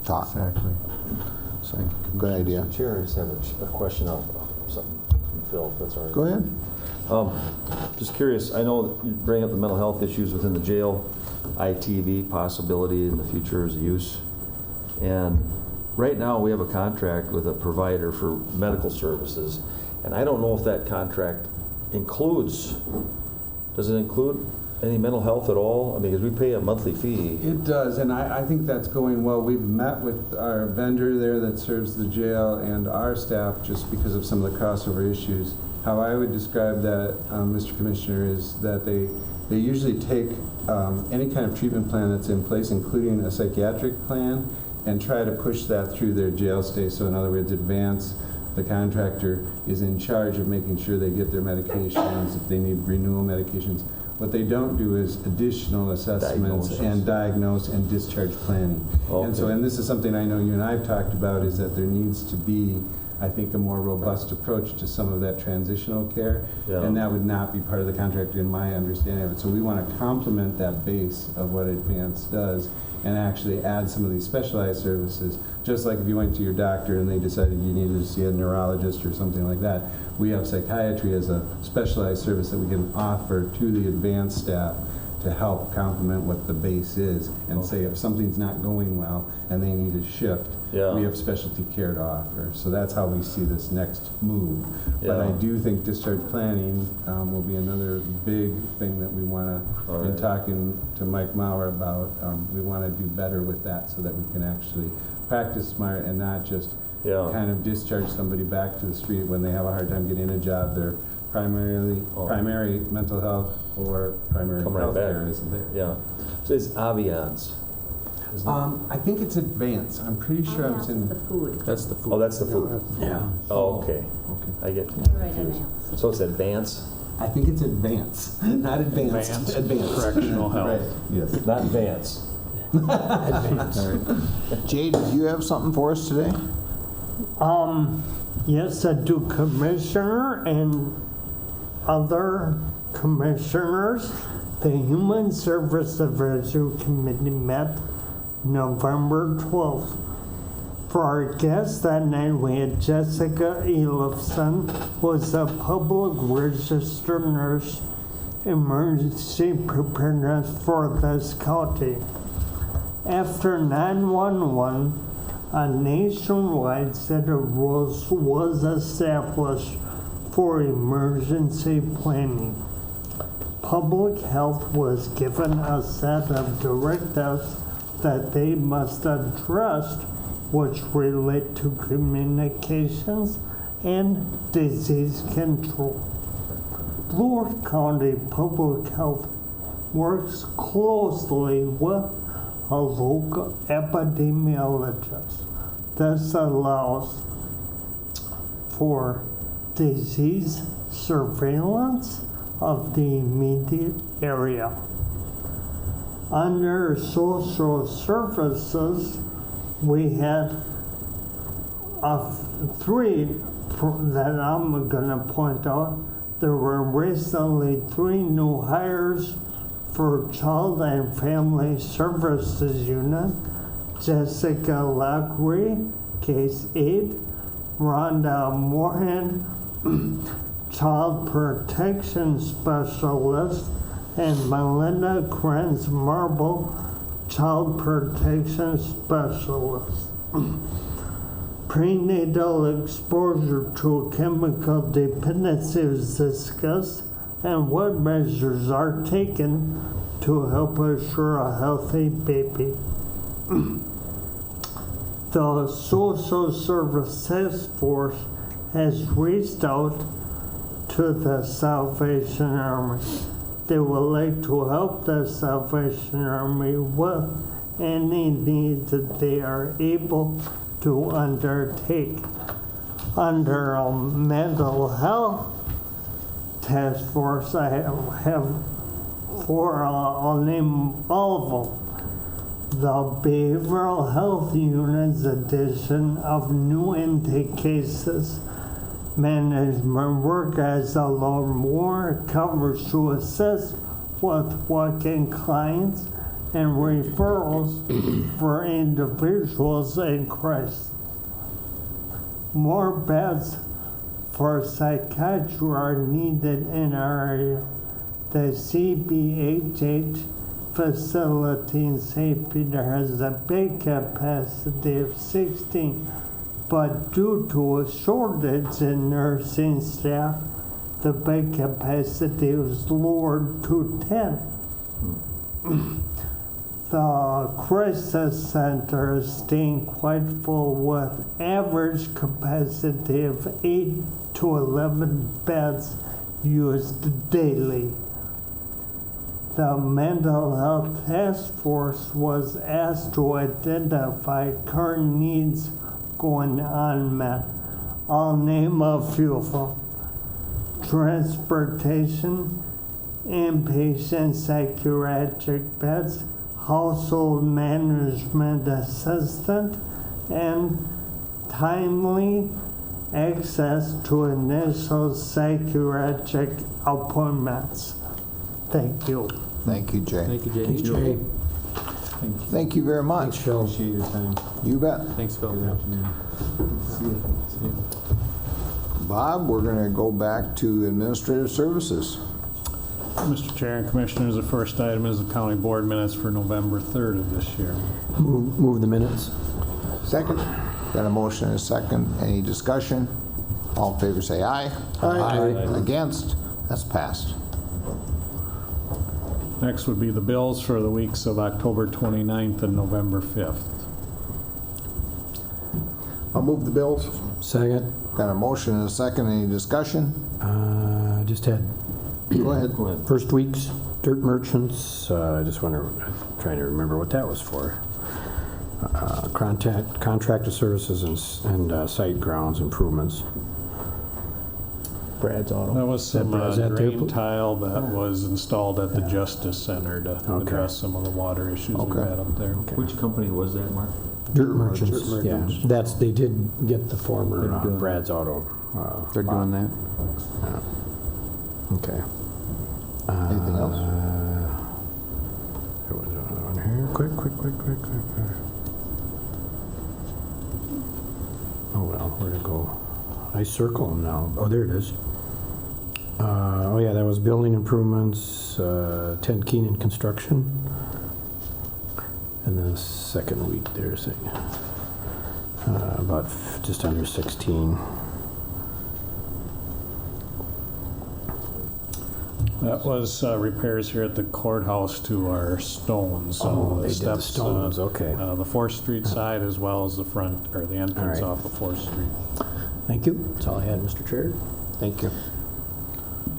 talk. Exactly. So, good idea. Chair, I just have a question of something from Phil, if that's all right. Go ahead. Just curious, I know that you bring up the mental health issues within the jail, ITV possibility in the future as a use. And right now we have a contract with a provider for medical services, and I don't know if that contract does it include any mental health at all? I mean, because we pay a monthly fee. It does, and I think that's going well. We've met with our vendor there that serves the jail and our staff just because of some of the crossover issues. How I would describe that, Mr. Commissioner, is that they usually take any kind of treatment plan that's in place, including a psychiatric plan, and try to push that through their jail stay. So in other words, Advance, the contractor, is in charge of making sure they get their medications, if they need renewal medications. What they don't do is additional assessments and diagnose and discharge planning. Okay. And so, and this is something I know you and I have talked about, is that there needs to be, I think, a more robust approach to some of that transitional care. Yeah. And that would not be part of the contract in my understanding of it. So we want to complement that base of what Advance does and actually add some of these specialized services. Just like if you went to your doctor and they decided you needed to see a neurologist or something like that, we have psychiatry as a specialized service that we can offer to the Advanced staff to help complement what the base is, and say if something's not going well and they need a shift, we have specialty care to offer. So that's how we see this next move. But I do think discharge planning will be another big thing that we want to, in talking to Mike Maurer about, we want to do better with that so that we can actually practice smart and not just kind of discharge somebody back to the street when they have a hard time getting a job. They're primary mental health or primary health care isn't there. Yeah. So it's Aviance. I think it's Advance. I'm pretty sure I'm saying the food. That's the food. Oh, that's the food. Yeah. Oh, okay. I get. Right on that. So it's Advance. I think it's Advance, not Advanced. Advanced. Correctional health. Right. Yes. Not Vance. Jade, do you have something for us today? Yes, I do, Commissioner, and other commissioners. The Human Service Advisory Committee met November 12th. For our guest that night, we had Jessica Elifson, who was a public registered nurse, emergency preparedness for this county. After 9/11, a nationwide set of rules was established for emergency planning. Public health was given a set of directives that they must address, which relate to communications and disease control. Blue County Public Health works closely with a local epidemiologist. This allows for disease surveillance of the immediate area. Under social services, we had three that I'm going to point out. There were recently 3 new hires for Child and Family Services Unit: Jessica Lackery, Case 8, Rhonda Moorhan, Child Protection Specialist, and Melinda Kranz-Marble, Child Protection Specialist. Prenatal exposure to chemical dependency is discussed, and what measures are taken to help assure a healthy baby. The Social Service Task Force has reached out to the Salvation Army. They would like to help the Salvation Army with any needs that they are able to undertake. Under a mental health task force, I have four, I'll name all of them. The Behavioral Health Unit's addition of new intake cases, management work as a lot more covers to assist with walk-in clients and referrals for individuals in crisis. More beds for psychiatry are needed in our area. The CBHH facility in St. Peter has a bed capacity of 16, but due to a shortage in nursing staff, the bed capacity was lowered to 10. The crisis center is staying quite full with average capacity of 8 to 11 beds used daily. The Mental Health Task Force was asked to identify current needs going unmet. I'll name a few of them. Transportation, inpatient psychiatric beds, household management assistant, and timely access to initial psychiatric appointments. Thank you. Thank you, Jay. Thank you, Jay. Thanks, Jay. Thank you very much. Thanks, Phil. Appreciate your time. You bet. Thanks, Phil. See you. Bob, we're going to go back to Administrative Services. Mr. Chair and Commissioners, the first item is the county board minutes for November 3rd of this year. Move the minutes. Second. Got a motion and a second. Any discussion? All in favor say aye. Aye. Against? That's passed. Next would be the bills for the weeks of October 29th and November 5th. I'll move the bills. Second. Got a motion and a second. Any discussion? Just had Go ahead. first week's dirt merchants. I just want to, trying to remember what that was for. Contractor services and site grounds improvements. Brad's Auto. That was some Is that drain their- tile that was installed at the Justice Center to address some of the water issues we had up there. Which company was that, Mark? Dirt merchants, Dirt yeah. merchants. That's, they did get the former They're doing Brad's Auto. They're doing that? Okay. Anything else? There was another one here. Quick. Oh, well, where'd it go? I circle them now. Oh, there it is. Oh, yeah, that was building improvements, 10 Keenan Construction. And the second week there, saying about just under 16. That was repairs here at the courthouse to our stones. Oh, they did the steps, stones, okay. The 4th Street side as well as the front, or the entrance All right. off of 4th Street. Thank you. That's all I had, Mr. Chair. Thank you.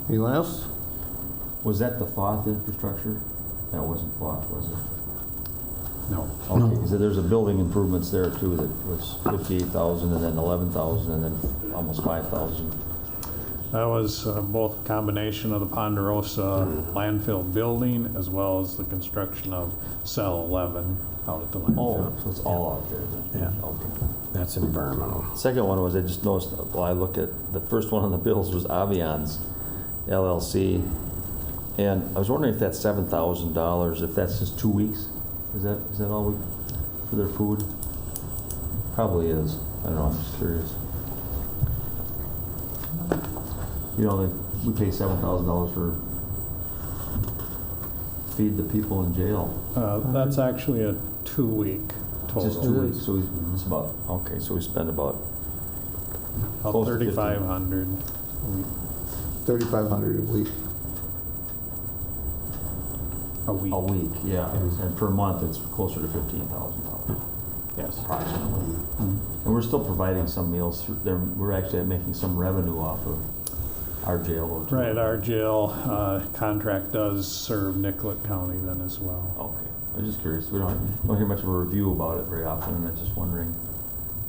Anyone else? Was that the Foth infrastructure? That wasn't Foth, was it? No. Okay, because there's a building improvements there too that was 58,000 and then 11,000 and then almost 5,000. That was both a combination of the Ponderosa landfill building as well as the construction of cell 11 out at the landfill. Oh, so it's all out there then? Yeah. Okay. That's environmental. Second one was, I just noticed, well, I look at, the first one on the bills was Aviance LLC. And I was wondering if that's $7,000, if that's just 2 weeks? Is that all we, for their food? Probably is. I don't know, I'm just curious. You know, we pay $7,000 for feed the people in jail. That's actually a 2-week total. Just 2 weeks, so it's about, okay, so we spend about About 3,500 a week. 3,500 a week. A week. A week, yeah. And per month, it's closer to $15,000. Yes. Approximately. And we're still providing some meals through there. We're actually making some revenue off of our jail. Though, too. Right, our jail contract does serve Nicollet County then as well. Okay. I was just curious. We don't hear much of a review about it very often, and I'm just wondering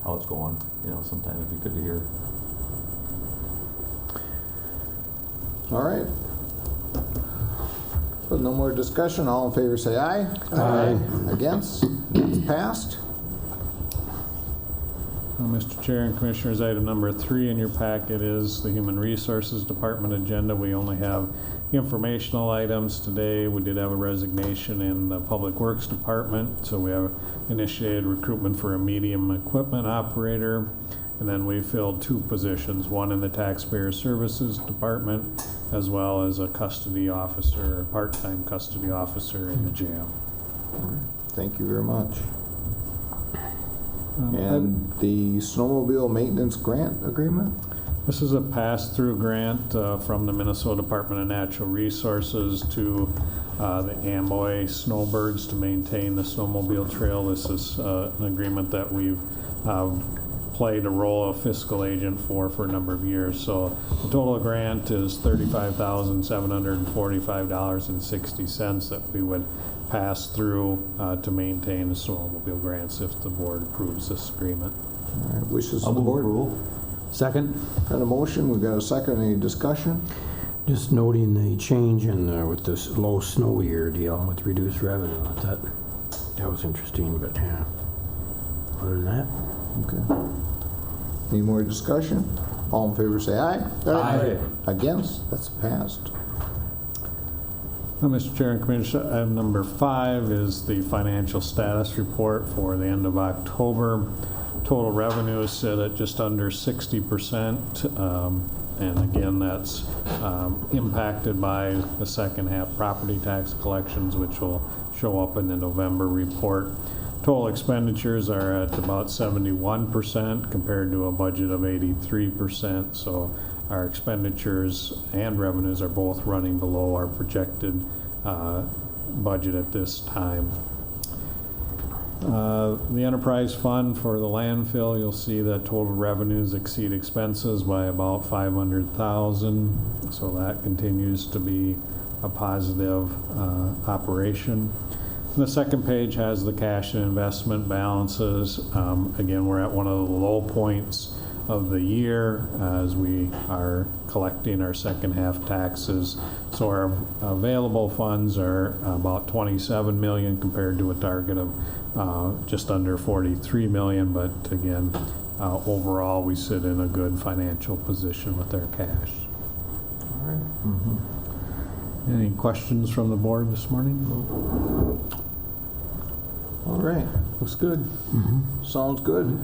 how it's going. You know, sometimes it'd be good to hear. All right. With no more discussion, all in favor say aye. Aye. Against? It's passed. Mr. Chair and Commissioners, item number 3 in your packet is the Human Resources Department agenda. We only have informational items today. We did have a resignation in the Public Works Department, so we have initiated recruitment for a medium equipment operator. And then we filled 2 positions, one in the Taxpayer Services Department, as well as a custody officer, a part-time custody officer in the jail. Thank you very much. And the snowmobile maintenance grant agreement? This is a pass-through grant from the Minnesota Department of Natural Resources to the Amboy Snowbirds to maintain the snowmobile trail. This is an agreement that we've played a role of fiscal agent for a number of years. So the total grant is $35,745.60 that we would pass through to maintain the snowmobile grants if the board approves this agreement. All right, wishes of the board? Second. Got a motion, we got a second, any discussion? Just noting the change in with this low snow year deal with reduced revenue. That was interesting, but yeah. Other than that. Okay. Any more discussion? All in favor say aye. Aye. Against? That's passed. Mr. Chair and Commissioner, item number 5 is the financial status report for the end of October. Total revenues sit at just under 60%, and again, that's impacted by the second half property tax collections, which will show up in the November report. Total expenditures are at about 71% compared to a budget of 83%, so our expenditures and revenues are both running below our projected budget at this time. The enterprise fund for the landfill, you'll see that total revenues exceed expenses by about $500,000, so that continues to be a positive operation. The second page has the cash and investment balances. Again, we're at one of the low points of the year as we are collecting our second half taxes. So our available funds are about $27 million compared to a target of just under $43 million. But again, overall, we sit in a good financial position with our cash. All right. Any questions from the board this morning? All right, looks good. Sounds good.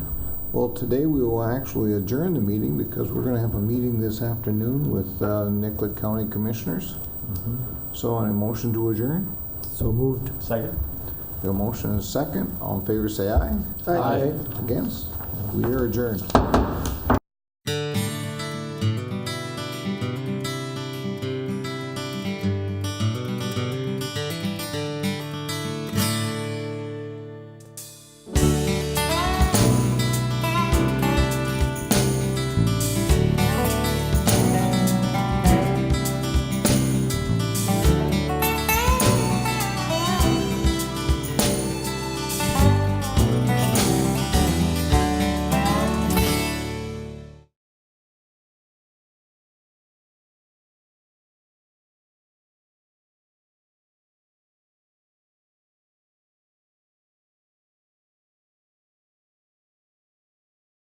Well, today we will actually adjourn the meeting because we're going to have a meeting this afternoon with Nicollet County Commissioners. So, a motion to adjourn? So moved. Second. A motion and a second. All in favor say aye. Aye. Against? We are adjourned.